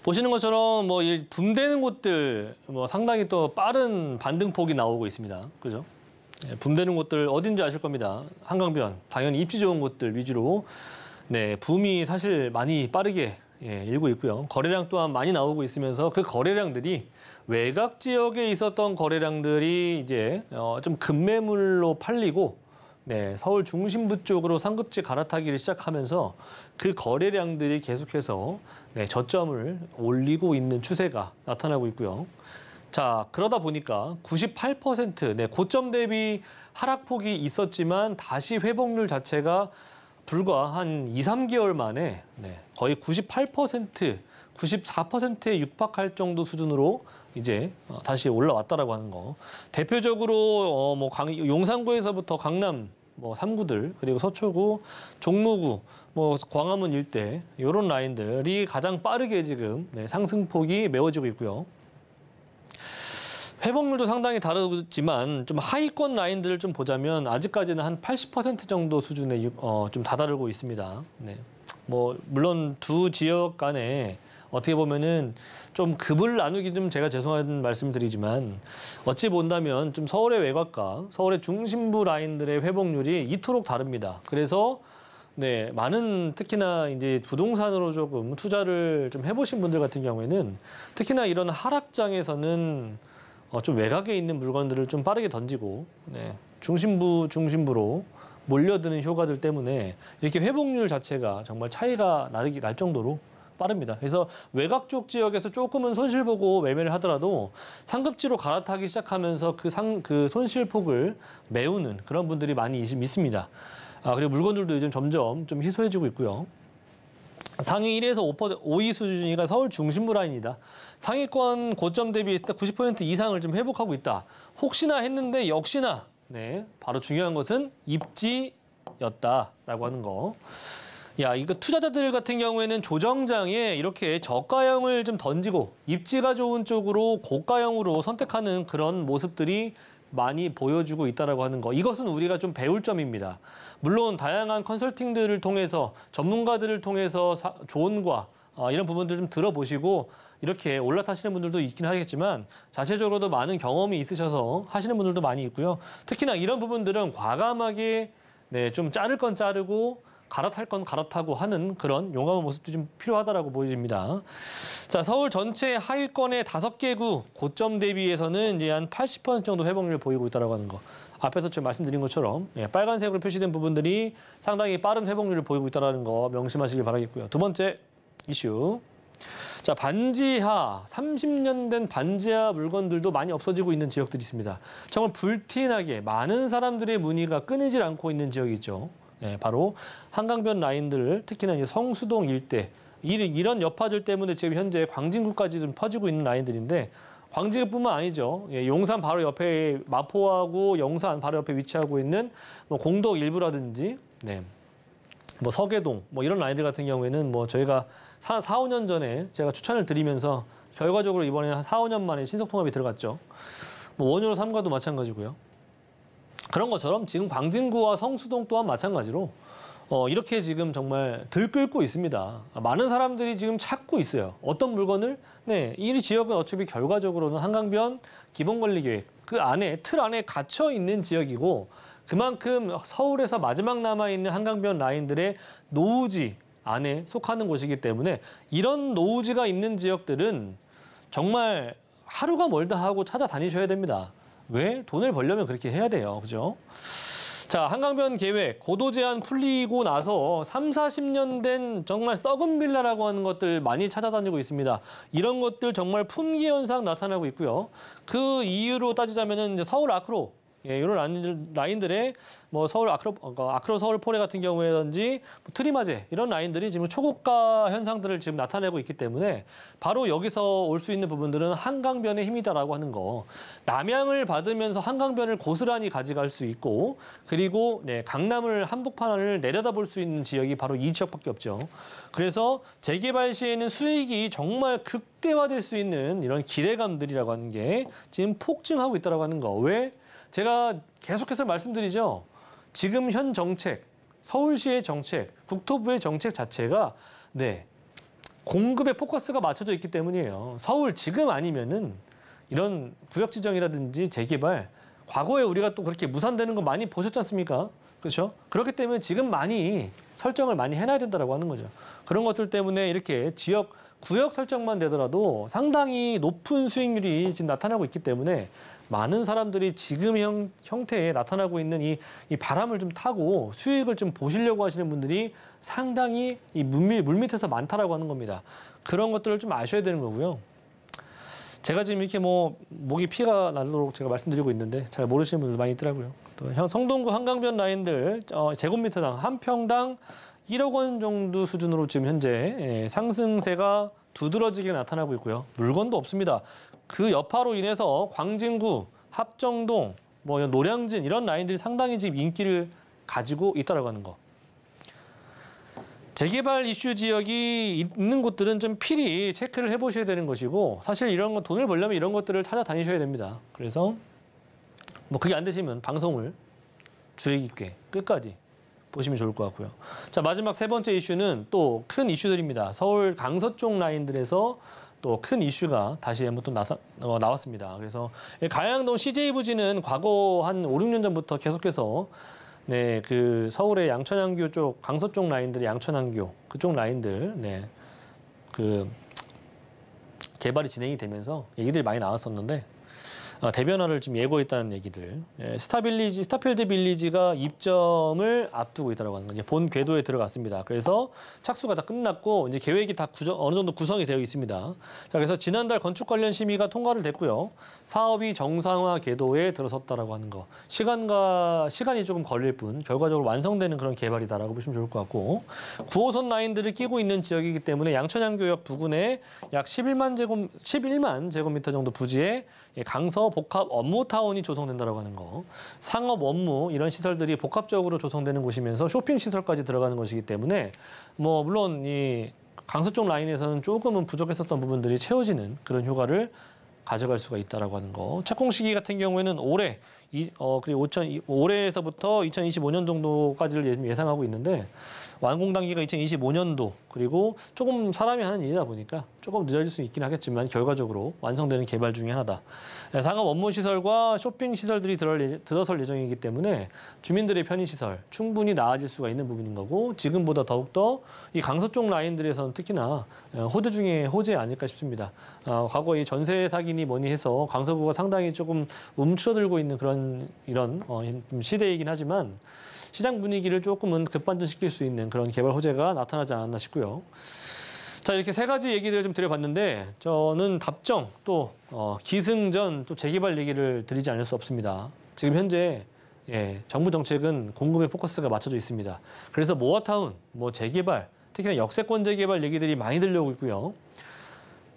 보시는 것처럼 이 붐되는 곳들 상당히 또 빠른 반등폭이 나오고 있습니다. 그죠? 붐되는 곳들 어딘지 아실 겁니다. 한강변, 당연히 입지 좋은 곳들 위주로 붐이 사실 많이 빠르게 일고 있고요. 거래량 또한 많이 나오고 있으면서 그 거래량들이 외곽 지역에 있었던 거래량들이 이제 좀 급매물로 팔리고 서울 중심부 쪽으로 상급지 갈아타기를 시작하면서 그 거래량들이 계속해서 저점을 올리고 있는 추세가 나타나고 있고요. 자, 그러다 보니까 98%, 네, 고점 대비 하락폭이 있었지만 다시 회복률 자체가 불과 한 2, 3개월 만에 네, 거의 98%, 94%에 육박할 정도 수준으로 이제 다시 올라왔다라고 하는 거. 대표적으로 뭐 용산구에서부터 강남 뭐 3구들, 그리고 서초구, 종로구, 뭐 광화문 일대 이런 라인들이 가장 빠르게 지금 네, 상승폭이 메워지고 있고요. 회복률도 상당히 다르지만 좀 하위권 라인들을 좀 보자면 아직까지는 한 80% 정도 수준에 좀 다다르고 있습니다. 네. 뭐 물론 두 지역 간에 어떻게 보면은 좀 급을 나누기 좀 제가 죄송한 말씀드리지만 어찌 본다면 좀 서울의 외곽과 서울의 중심부 라인들의 회복률이 이토록 다릅니다. 그래서 네, 많은 특히나 이제 부동산으로 조금 투자를 좀 해보신 분들 같은 경우에는 특히나 이런 하락장에서는 좀 외곽에 있는 물건들을 좀 빠르게 던지고 네, 중심부로 몰려드는 효과들 때문에 이렇게 회복률 자체가 정말 차이가 날 정도로 빠릅니다. 그래서 외곽 쪽 지역에서 조금은 손실 보고 매매를 하더라도 상급지로 갈아타기 시작하면서 그 손실폭을 메우는 그런 분들이 많이 있습니다. 그리고 물건들도 요즘 점점 좀 희소해지고 있고요. 상위 1에서 5위 수준이가 서울 중심부 라인이다. 상위권 고점 대비했을 때 90% 이상을 좀 회복하고 있다. 혹시나 했는데 역시나 네, 바로 중요한 것은 입지였다라고 하는 거. 야, 이거 투자자들 같은 경우에는 조정장에 이렇게 저가형을 좀 던지고 입지가 좋은 쪽으로 고가형으로 선택하는 그런 모습들이 많이 보여주고 있다라고 하는 거. 이것은 우리가 좀 배울 점입니다. 물론 다양한 컨설팅들을 통해서 전문가들을 통해서 조언과 이런 부분들 좀 들어보시고 이렇게 올라타시는 분들도 있긴 하겠지만 자체적으로도 많은 경험이 있으셔서 하시는 분들도 많이 있고요. 특히나 이런 부분들은 과감하게 네, 좀 자를 건 자르고 갈아탈 건 갈아타고 하는 그런 용감한 모습도 좀 필요하다라고 보여집니다. 자, 서울 전체 하위권의 5개 구 고점 대비해서는 이제 한 80% 정도 회복률을 보이고 있다라고 하는 거. 앞에서 지금 말씀드린 것처럼 빨간색으로 표시된 부분들이 상당히 빠른 회복률을 보이고 있다는 거 명심하시길 바라겠고요. 두 번째 이슈. 자, 반지하, 30년 된 반지하 물건들도 많이 없어지고 있는 지역들이 있습니다. 정말 불티나게 많은 사람들의 문의가 끊이질 않고 있는 지역이 있죠. 네, 바로 한강변 라인들, 특히나 이제 성수동 일대, 이런 여파들 때문에 지금 현재 광진구까지 좀 퍼지고 있는 라인들인데 광진구뿐만 아니죠. 용산 바로 옆에 마포하고 영산 바로 옆에 위치하고 있는 뭐 공덕 일부라든지, 네, 뭐 서계동, 뭐 이런 라인들 같은 경우에는 뭐 저희가 4, 5년 전에 제가 추천을 드리면서 결과적으로 이번에 한 4, 5년 만에 신속통합이 들어갔죠. 뭐 원효로 3가도 마찬가지고요. 그런 것처럼 지금 광진구와 성수동 또한 마찬가지로 이렇게 지금 정말 들끓고 있습니다. 많은 사람들이 지금 찾고 있어요. 어떤 물건을? 네, 이 지역은 어차피 결과적으로는 한강변 기본관리계획 그 안에 틀 안에 갇혀 있는 지역이고 그만큼 서울에서 마지막 남아있는 한강변 라인들의 노후지 안에 속하는 곳이기 때문에 이런 노후지가 있는 지역들은 정말 하루가 멀다 하고 찾아다니셔야 됩니다. 왜? 돈을 벌려면 그렇게 해야 돼요. 그죠? 자, 한강변 계획, 고도 제한 풀리고 나서 3, 40년 된 정말 썩은 빌라라고 하는 것들 많이 찾아다니고 있습니다. 이런 것들 정말 품귀 현상 나타나고 있고요. 그 이유로 따지자면은 이제 서울 아크로, 이런 라인들의 뭐 서울 아크로 서울 포레 같은 경우에든지 뭐 트리마제 이런 라인들이 지금 초고가 현상들을 지금 나타내고 있기 때문에 바로 여기서 올 수 있는 부분들은 한강변의 힘이다라고 하는 거. 남향을 받으면서 한강변을 고스란히 가져갈 수 있고 그리고 네, 강남을 한복판을 내려다볼 수 있는 지역이 바로 이 지역밖에 없죠. 그래서 재개발 시에는 수익이 정말 극대화될 수 있는 이런 기대감들이라고 하는 게 지금 폭증하고 있다라고 하는 거. 왜? 제가 계속해서 말씀드리죠. 지금 현 정책, 서울시의 정책, 국토부의 정책 자체가 네, 공급에 포커스가 맞춰져 있기 때문이에요. 서울 지금 아니면은 이런 구역 지정이라든지 재개발, 과거에 우리가 또 그렇게 무산되는 거 많이 보셨지 않습니까? 그렇죠? 그렇기 때문에 지금 많이 설정을 많이 해놔야 된다고 하는 거죠. 그런 것들 때문에 이렇게 구역 설정만 되더라도 상당히 높은 수익률이 지금 나타나고 있기 때문에 많은 사람들이 지금 형태에 나타나고 있는 이 바람을 좀 타고 수익을 좀 보시려고 하시는 분들이 상당히 이 물밑에서 많다라고 하는 겁니다. 그런 것들을 좀 아셔야 되는 거고요. 제가 지금 이렇게 뭐 목이 피가 나도록 제가 말씀드리고 있는데 잘 모르시는 분들 많이 있더라고요. 또 성동구 한강변 라인들 제곱미터당 한 평당 1억 원 정도 수준으로 지금 현재 상승세가 두드러지게 나타나고 있고요. 물건도 없습니다. 그 여파로 인해서 광진구, 합정동, 뭐 노량진 이런 라인들이 상당히 지금 인기를 가지고 있다라고 하는 거. 재개발 이슈 지역이 있는 곳들은 좀 필히 체크를 해보셔야 되는 것이고 사실 이런 거 돈을 벌려면 이런 것들을 찾아다니셔야 됩니다. 그래서 뭐 그게 안 되시면 방송을 주의 깊게 끝까지 보시면 좋을 것 같고요. 자, 마지막 세 번째 이슈는 또 큰 이슈들입니다. 서울 강서 쪽 라인들에서 또 큰 이슈가 다시 한번 또 나왔습니다. 그래서 가양동 CJ 부지는 과거 한 5, 6년 전부터 계속해서 네, 그 서울의 양천항교 쪽, 강서 쪽 라인들의 양천항교 그쪽 라인들, 네, 그 개발이 진행이 되면서 얘기들이 많이 나왔었는데 대변화를 지금 예고했다는 얘기들. 스타필드 빌리지가 입점을 앞두고 있다고 하는 거죠. 본 궤도에 들어갔습니다. 그래서 착수가 다 끝났고 이제 계획이 다 어느 정도 구성이 되어 있습니다. 자, 그래서 지난달 건축 관련 심의가 통과를 됐고요. 사업이 정상화 궤도에 들어섰다라고 하는 거. 시간이 조금 걸릴 뿐 결과적으로 완성되는 그런 개발이다라고 보시면 좋을 것 같고 9호선 라인들을 끼고 있는 지역이기 때문에 양천향교역 부근에 약 11만 제곱미터 정도 부지에 강서 복합 업무타운이 조성된다라고 하는 거. 상업 업무 이런 시설들이 복합적으로 조성되는 곳이면서 쇼핑 시설까지 들어가는 것이기 때문에 뭐 물론 이 강서 쪽 라인에서는 조금은 부족했었던 부분들이 채워지는 그런 효과를 가져갈 수가 있다라고 하는 거. 착공 시기 같은 경우에는 올해 그리고 올해에서부터 2025년 정도까지를 예상하고 있는데 완공 단기가 2025년도 그리고 조금 사람이 하는 일이다 보니까 조금 늦어질 수 있긴 하겠지만 결과적으로 완성되는 개발 중에 하나다. 상업 업무 시설과 쇼핑 시설들이 들어설 예정이기 때문에 주민들의 편의 시설 충분히 나아질 수가 있는 부분인 거고 지금보다 더욱더 이 강서 쪽 라인들에서는 특히나 호재 중에 호재 아닐까 싶습니다. 과거 이 전세 사기니 뭐니 해서 강서구가 상당히 조금 움츠러들고 있는 이런 시대이긴 하지만 시장 분위기를 조금은 급반전시킬 수 있는 그런 개발 호재가 나타나지 않았나 싶고요. 자, 이렇게 세 가지 얘기들을 좀 드려봤는데 저는 답정 또 기승전 또 재개발 얘기를 드리지 않을 수 없습니다. 지금 현재 정부 정책은 공급에 포커스가 맞춰져 있습니다. 그래서 모아타운, 뭐 재개발, 특히나 역세권 재개발 얘기들이 많이 들려오고 있고요.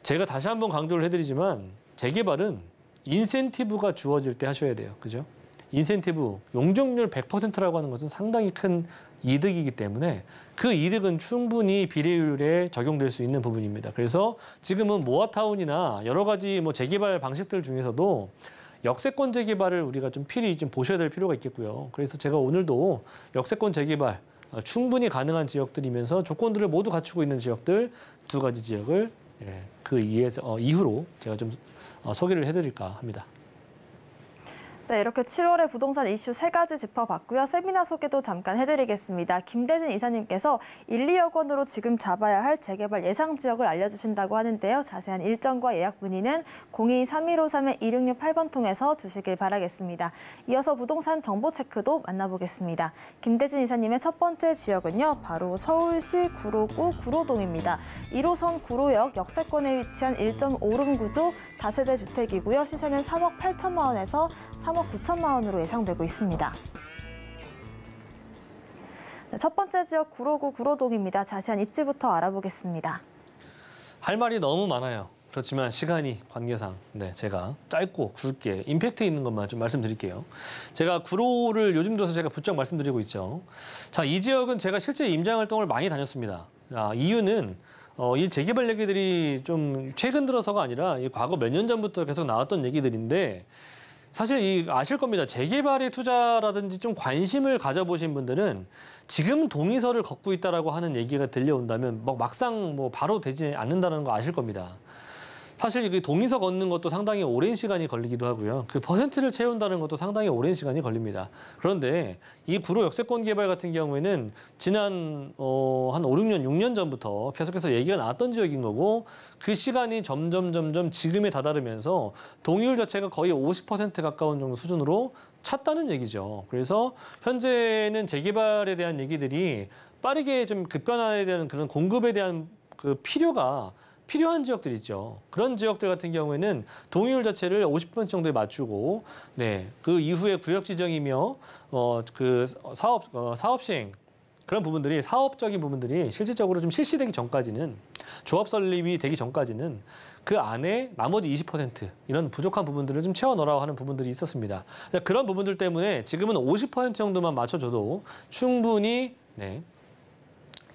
제가 다시 한번 강조를 해드리지만 재개발은 인센티브가 주어질 때 하셔야 돼요. 그죠? 인센티브, 용적률 100%라고 하는 것은 상당히 큰 이득이기 때문에 그 이득은 충분히 비례율에 적용될 수 있는 부분입니다. 그래서 지금은 모아타운이나 여러 가지 뭐 재개발 방식들 중에서도 역세권 재개발을 우리가 좀 필히 좀 보셔야 될 필요가 있겠고요. 그래서 제가 오늘도 역세권 재개발 충분히 가능한 지역들이면서 조건들을 모두 갖추고 있는 지역들 두 가지 지역을 그 이후로 제가 좀 소개를 해드릴까 합니다. 네, 이렇게 7월의 부동산 이슈 세 가지 짚어봤고요. 세미나 소개도 잠깐 해드리겠습니다. 김대진 이사님께서 1, 2억 원으로 지금 잡아야 할 재개발 예상 지역을 알려주신다고 하는데요. 자세한 일정과 예약 문의는 02-3153-2668번 통해서 주시길 바라겠습니다. 이어서 부동산 정보 체크도 만나보겠습니다. 김대진 이사님의 첫 번째 지역은요. 바로 서울시 구로구 구로동입니다. 1호선 구로역 역세권에 위치한 1.5룸 구조 다세대 주택이고요. 시세는 3억 8천만 원에서 3억 9천만 원으로 예상되고 있습니다. 네, 첫 번째 지역 구로구 구로동입니다. 자세한 입지부터 알아보겠습니다. 할 말이 너무 많아요. 그렇지만 시간이 관계상 제가 짧고 굵게 임팩트 있는 것만 좀 말씀드릴게요. 제가 구로를 요즘 들어서 제가 부쩍 말씀드리고 있죠. 자, 이 지역은 제가 실제 임장 활동을 많이 다녔습니다. 이유는 이 재개발 얘기들이 좀 최근 들어서가 아니라 과거 몇 년 전부터 계속 나왔던 얘기들인데 사실 아실 겁니다. 재개발의 투자라든지 좀 관심을 가져보신 분들은 지금 동의서를 걷고 있다라고 하는 얘기가 들려온다면 막상 바로 되지 않는다는 거 아실 겁니다. 사실 그 동의서 걷는 것도 상당히 오랜 시간이 걸리기도 하고요. 그 퍼센트를 채운다는 것도 상당히 오랜 시간이 걸립니다. 그런데 이 구로 역세권 개발 같은 경우에는 지난 한 5, 6년, 6년 전부터 계속해서 얘기가 나왔던 지역인 거고 그 시간이 점점 지금에 다다르면서 동의율 자체가 거의 50% 가까운 정도 수준으로 찼다는 얘기죠. 그래서 현재는 재개발에 대한 얘기들이 빠르게 좀 급변화에 대한 그런 공급에 대한 그 필요가 필요한 지역들 있죠. 그런 지역들 같은 경우에는 동의율 자체를 50% 정도에 맞추고, 네, 그 이후에 구역 지정이며 그 사업 시행 그런 부분들이 사업적인 부분들이 실질적으로 좀 실시되기 전까지는 조합 설립이 되기 전까지는 그 안에 나머지 20% 이런 부족한 부분들을 좀 채워 넣으라고 하는 부분들이 있었습니다. 그런 부분들 때문에 지금은 50% 정도만 맞춰줘도 충분히 네,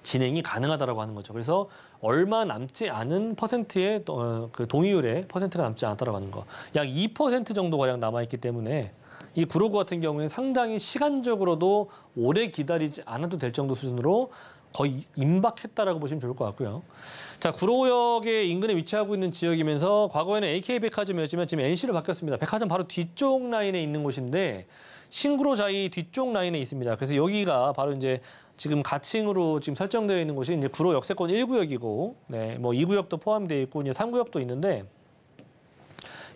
진행이 가능하다라고 하는 거죠. 그래서 얼마 남지 않은 퍼센트의 그 동의율의 퍼센트가 남지 않았다라고 하는 거. 약 2% 정도 가량 남아있기 때문에 이 구로구 같은 경우에는 상당히 시간적으로도 오래 기다리지 않아도 될 정도 수준으로 거의 임박했다라고 보시면 좋을 것 같고요. 자, 구로역의 인근에 위치하고 있는 지역이면서 과거에는 AK백화점이었지만 지금 NC로 바뀌었습니다. 백화점 바로 뒤쪽 라인에 있는 곳인데 신구로자이 뒤쪽 라인에 있습니다. 그래서 여기가 바로 이제 지금 가칭으로 지금 설정되어 있는 곳이 이제 구로 역세권 1구역이고, 네, 뭐 2구역도 포함되어 있고 이제 3구역도 있는데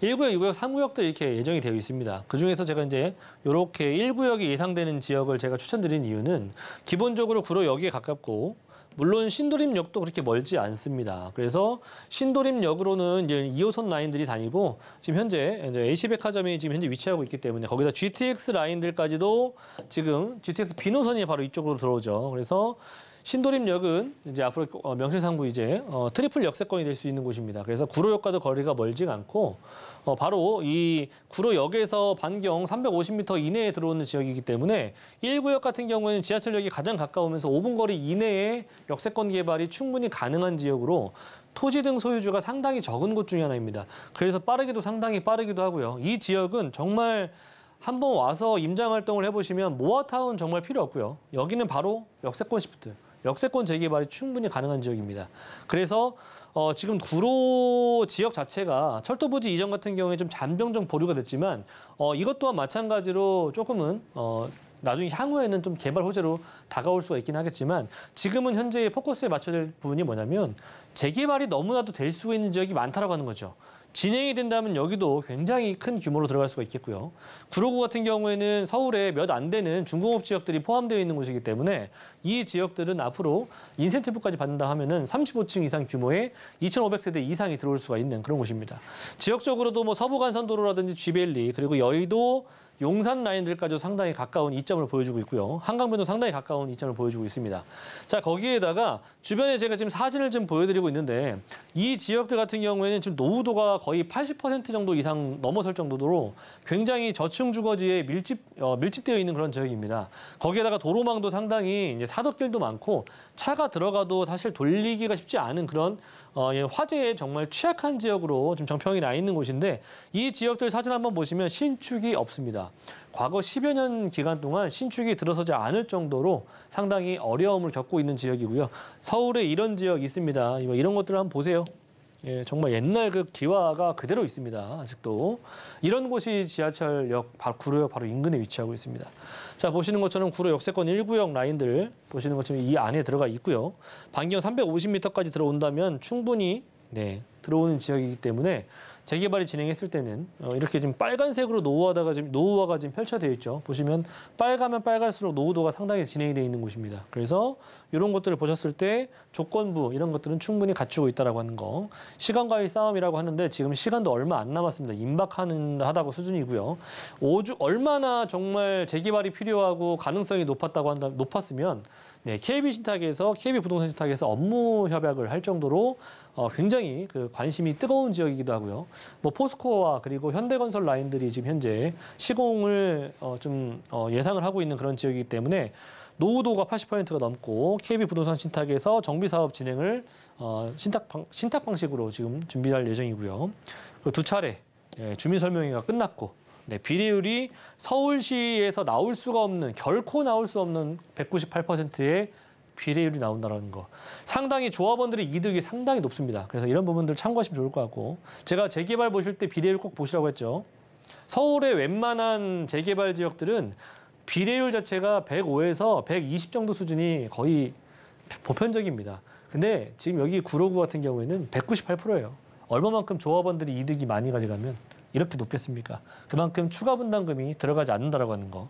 1구역, 2구역, 3구역도 이렇게 예정이 되어 있습니다. 그중에서 제가 이제 이렇게 1구역이 예상되는 지역을 제가 추천드린 이유는 기본적으로 구로역에 가깝고 물론 신도림역도 그렇게 멀지 않습니다. 그래서 신도림역으로는 이제 2호선 라인들이 다니고 지금 현재 이제 AC백화점이 지금 현재 위치하고 있기 때문에 거기다 GTX 라인들까지도 지금 GTX 비노선이 바로 이쪽으로 들어오죠. 그래서 신도림역은 이제 앞으로 명실상부 이제 트리플 역세권이 될 수 있는 곳입니다. 그래서 구로역과도 거리가 멀지가 않고 바로 이 구로역에서 반경 350m 이내에 들어오는 지역이기 때문에 1구역 같은 경우에는 지하철역이 가장 가까우면서 5분 거리 이내에 역세권 개발이 충분히 가능한 지역으로 토지 등 소유주가 상당히 적은 곳 중에 하나입니다. 그래서 빠르기도 상당히 빠르기도 하고요. 이 지역은 정말 한번 와서 임장 활동을 해보시면 모아타운 정말 필요 없고요. 여기는 바로 역세권 시프트. 역세권 재개발이 충분히 가능한 지역입니다. 그래서 지금 구로 지역 자체가 철도부지 이전 같은 경우에 좀 잠정적 보류가 됐지만 이것 또한 마찬가지로 조금은 나중에 향후에는 좀 개발 호재로 다가올 수가 있긴 하겠지만 지금은 현재의 포커스에 맞춰야 될 부분이 뭐냐면 재개발이 너무나도 될 수 있는 지역이 많다라고 하는 거죠. 진행이 된다면 여기도 굉장히 큰 규모로 들어갈 수가 있겠고요. 구로구 같은 경우에는 서울에 몇 안 되는 중공업 지역들이 포함되어 있는 곳이기 때문에 이 지역들은 앞으로 인센티브까지 받는다 하면은 35층 이상 규모의 2,500세대 이상이 들어올 수가 있는 그런 곳입니다. 지역적으로도 뭐 서부간선도로라든지 쥐벨리 그리고 여의도 용산 라인들까지도 상당히 가까운 이점을 보여주고 있고요. 한강변도 상당히 가까운 이점을 보여주고 있습니다. 자, 거기에다가 주변에 제가 지금 사진을 좀 보여드리고 있는데 이 지역들 같은 경우에는 지금 노후도가 거의 80% 정도 이상 넘어설 정도로 굉장히 저층 주거지에 밀집되어 있는 그런 지역입니다. 거기에다가 도로망도 상당히 이제 사덕길도 많고 차가 들어가도 사실 돌리기가 쉽지 않은 그런 화재에 정말 취약한 지역으로 좀 정평이 나 있는 곳인데 이 지역들 사진 한번 보시면 신축이 없습니다. 과거 10여 년 기간 동안 신축이 들어서지 않을 정도로 상당히 어려움을 겪고 있는 지역이고요. 서울에 이런 지역 있습니다. 이런 것들을 한번 보세요. 예, 정말 옛날 그 기와가 그대로 있습니다. 아직도. 이런 곳이 지하철역, 구로역 바로 인근에 위치하고 있습니다. 자, 보시는 것처럼 구로 역세권 1구역 라인들 보시는 것처럼 이 안에 들어가 있고요. 반경 350m까지 들어온다면 충분히 들어오는 지역이기 때문에 재개발이 진행했을 때는 이렇게 지금 빨간색으로 노후화가 지금 펼쳐져 있죠. 보시면 빨가면 빨갈수록 노후도가 상당히 진행이 되어 있는 곳입니다. 그래서 이런 것들을 보셨을 때 조건부 이런 것들은 충분히 갖추고 있다라고 하는 거. 시간과의 싸움이라고 하는데 지금 시간도 얼마 안 남았습니다. 임박하다고 수준이고요. 얼마나 정말 재개발이 필요하고 가능성이 높았으면 KB신탁에서 KB부동산 신탁에서 업무 협약을 할 정도로 굉장히 그 관심이 뜨거운 지역이기도 하고요. 뭐 포스코와 그리고 현대건설 라인들이 지금 현재 시공을 예상을 하고 있는 그런 지역이기 때문에 노후도가 80%가 넘고 KB부동산 신탁에서 정비 사업 진행을 신탁 방식으로 지금 준비할 예정이고요. 그 두 차례 주민 설명회가 끝났고 비례율이 서울시에서 결코 나올 수 없는 198%의 비례율이 나온다는 거. 상당히 조합원들의 이득이 상당히 높습니다. 그래서 이런 부분들 참고하시면 좋을 것 같고 제가 재개발 보실 때 비례율 꼭 보시라고 했죠. 서울의 웬만한 재개발 지역들은 비례율 자체가 105에서 120 정도 수준이 거의 보편적입니다. 근데 지금 여기 구로구 같은 경우에는 198%예요. 얼마만큼 조합원들이 이득이 많이 가져가면 이렇게 높겠습니까? 그만큼 추가 분담금이 들어가지 않는다라고 하는 거.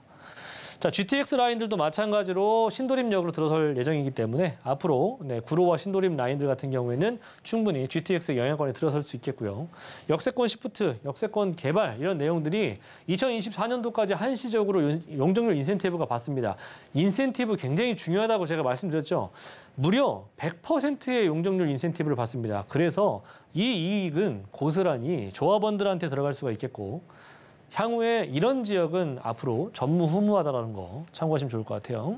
자, GTX 라인들도 마찬가지로 신도림역으로 들어설 예정이기 때문에 앞으로 구로와 신도림 라인들 같은 경우에는 충분히 GTX 영향권에 들어설 수 있겠고요. 역세권 시프트, 역세권 개발 이런 내용들이 2024년도까지 한시적으로 용적률 인센티브가 받습니다. 인센티브 굉장히 중요하다고 제가 말씀드렸죠. 무려 100%의 용적률 인센티브를 받습니다. 그래서 이 이익은 고스란히 조합원들한테 들어갈 수가 있겠고 향후에 이런 지역은 앞으로 전무후무하다는 거 참고하시면 좋을 것 같아요.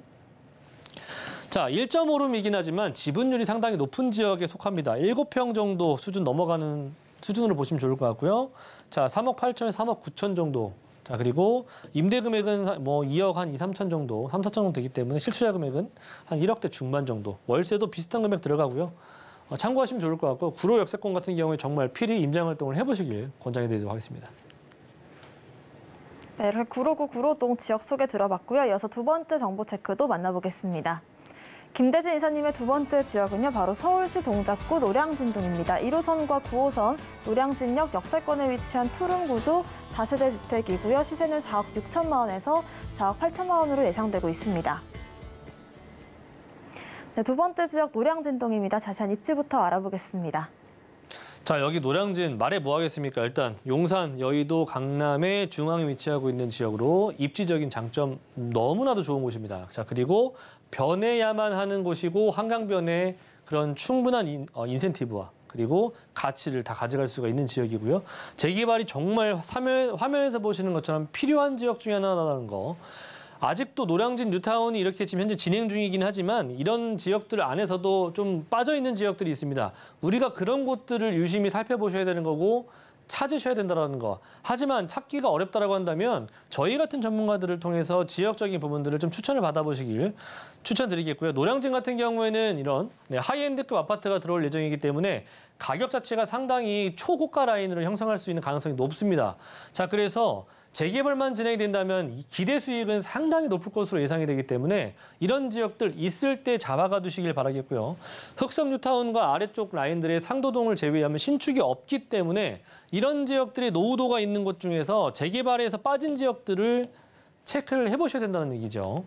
자, 1.5룸이긴 하지만 지분율이 상당히 높은 지역에 속합니다. 7평 정도 수준 넘어가는 수준으로 보시면 좋을 것 같고요. 자, 3억 8천에 3억 9천 정도. 자, 그리고 임대 금액은 뭐 2억 한 2, 3천 정도, 3, 4천 정도 되기 때문에 실투자 금액은 한 1억대 중반 정도. 월세도 비슷한 금액 들어가고요. 참고하시면 좋을 것 같고 구로 역세권 같은 경우에 정말 필히 임장 활동을 해보시길 권장해드리도록 하겠습니다. 네, 이렇게 구로구 구로동 지역 소개 들어봤고요. 이어서 두 번째 정보 체크도 만나보겠습니다. 김대진 이사님의 두 번째 지역은요, 바로 서울시 동작구 노량진동입니다. 1호선과 9호선 노량진역 역세권에 위치한 투룸 구조 다세대 주택이고요. 시세는 4억 6천만 원에서 4억 8천만 원으로 예상되고 있습니다. 네, 두 번째 지역 노량진동입니다. 자세한 입지부터 알아보겠습니다. 자, 여기 노량진 말해 뭐 하겠습니까? 일단 용산, 여의도, 강남의 중앙에 위치하고 있는 지역으로 입지적인 장점 너무나도 좋은 곳입니다. 자, 그리고 변해야만 하는 곳이고 한강변에 그런 충분한 인센티브와 그리고 가치를 다 가져갈 수가 있는 지역이고요. 재개발이 정말 화면에서 보시는 것처럼 필요한 지역 중에 하나라는 거. 아직도 노량진 뉴타운이 이렇게 지금 현재 진행 중이긴 하지만 이런 지역들 안에서도 좀 빠져있는 지역들이 있습니다. 우리가 그런 곳들을 유심히 살펴보셔야 되는 거고 찾으셔야 된다는 거. 하지만 찾기가 어렵다라고 한다면 저희 같은 전문가들을 통해서 지역적인 부분들을 좀 추천을 받아보시길 추천드리겠고요. 노량진 같은 경우에는 이런 하이엔드급 아파트가 들어올 예정이기 때문에 가격 자체가 상당히 초고가 라인으로 형성할 수 있는 가능성이 높습니다. 자, 그래서 재개발만 진행이 된다면 기대 수익은 상당히 높을 것으로 예상이 되기 때문에 이런 지역들 있을 때 잡아가 두시길 바라겠고요. 흑석 뉴타운과 아래쪽 라인들의 상도동을 제외하면 신축이 없기 때문에 이런 지역들이 노후도가 있는 곳 중에서 재개발에서 빠진 지역들을 체크를 해보셔야 된다는 얘기죠.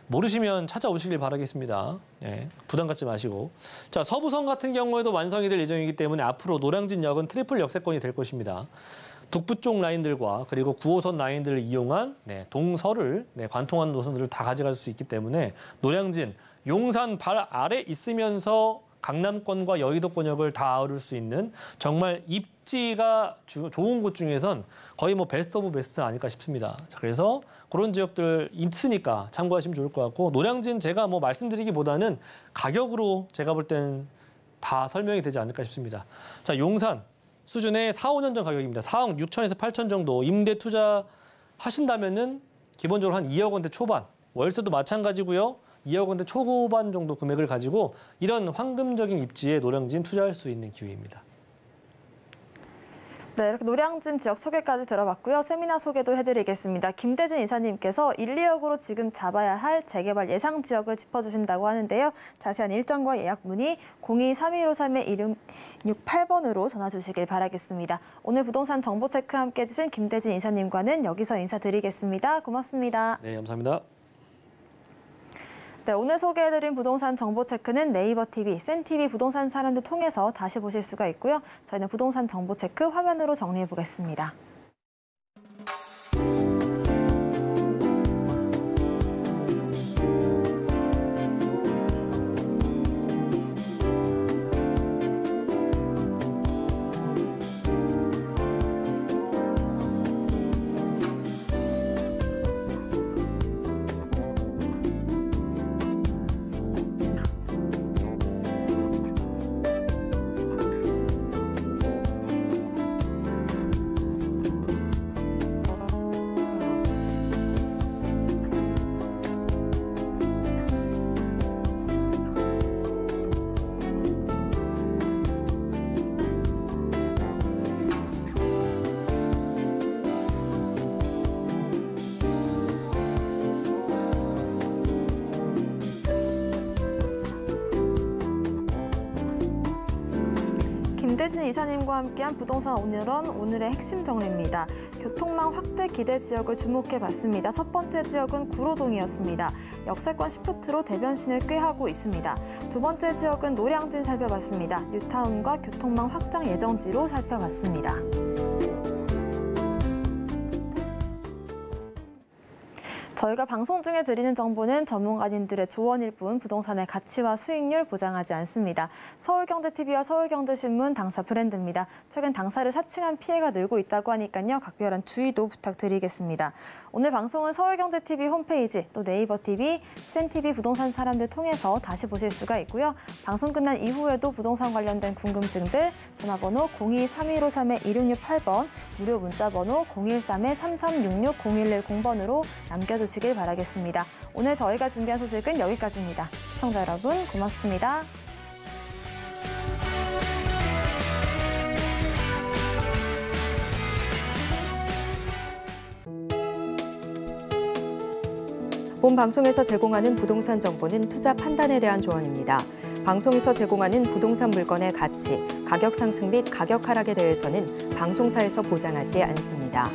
모르시면 찾아오시길 바라겠습니다. 예, 부담 갖지 마시고. 자, 서부선 같은 경우에도 완성이 될 예정이기 때문에 앞으로 노량진역은 트리플 역세권이 될 것입니다. 북부 쪽 라인들과 그리고 9호선 라인들을 이용한 동서를 관통하는 노선들을 다 가져갈 수 있기 때문에 노량진, 용산 발 아래 있으면서 강남권과 여의도권역을 다 아우를 수 있는 정말 입지가 좋은 곳 중에선 거의 뭐 베스트 오브 베스트 아닐까 싶습니다. 자, 그래서 그런 지역들 있으니까 참고하시면 좋을 것 같고 노량진 제가 뭐 말씀드리기보다는 가격으로 제가 볼 땐 다 설명이 되지 않을까 싶습니다. 자, 용산 수준의 4, 5년 전 가격입니다. 4억 6천에서 8천 정도 임대 투자 하신다면은 기본적으로 한 2억 원대 초반, 월세도 마찬가지고요. 2억 원대 초반 정도 금액을 가지고 이런 황금적인 입지에 노량진 투자할 수 있는 기회입니다. 네, 이렇게 노량진 지역 소개까지 들어봤고요. 세미나 소개도 해드리겠습니다. 김대진 이사님께서 1, 2억으로 지금 잡아야 할 재개발 예상 지역을 짚어주신다고 하는데요. 자세한 일정과 예약 문의 02-315-3163-1668번으로 전화 주시길 바라겠습니다. 오늘 부동산 정보 체크 함께 해주신 김대진 이사님과는 여기서 인사드리겠습니다. 고맙습니다. 네, 감사합니다. 네, 오늘 소개해드린 부동산 정보 체크는 네이버 TV, 센TV 부동산 사람들 통해서 다시 보실 수가 있고요. 저희는 부동산 정보 체크 화면으로 정리해 보겠습니다. 김대진 이사님과 함께한 부동산 오늘은 오늘의 핵심 정리입니다. 교통망 확대 기대 지역을 주목해봤습니다. 첫 번째 지역은 구로동이었습니다. 역세권 시프트로 대변신을 꾀하고 있습니다. 두 번째 지역은 노량진 살펴봤습니다. 뉴타운과 교통망 확장 예정지로 살펴봤습니다. 저희가 방송 중에 드리는 정보는 전문가님들의 조언일 뿐 부동산의 가치와 수익률 보장하지 않습니다. 서울경제TV와 서울경제신문 당사 브랜드입니다. 최근 당사를 사칭한 피해가 늘고 있다고 하니까요. 각별한 주의도 부탁드리겠습니다. 오늘 방송은 서울경제TV 홈페이지, 또 네이버TV, 센TV 부동산 사람들 통해서 다시 보실 수가 있고요. 방송 끝난 이후에도 부동산 관련된 궁금증들 전화번호 02-3153-2668번, 무료 문자번호 013-3366-0110번으로 남겨주시기 바라겠습니다. 오늘 저희가 준비한 소식은 여기까지입니다. 시청자 여러분 고맙습니다. 본 방송에서 제공하는 부동산 정보는 투자 판단에 대한 조언입니다. 방송에서 제공하는 부동산 물건의 가치, 가격 상승 및 가격 하락에 대해서는 방송사에서 보장하지 않습니다.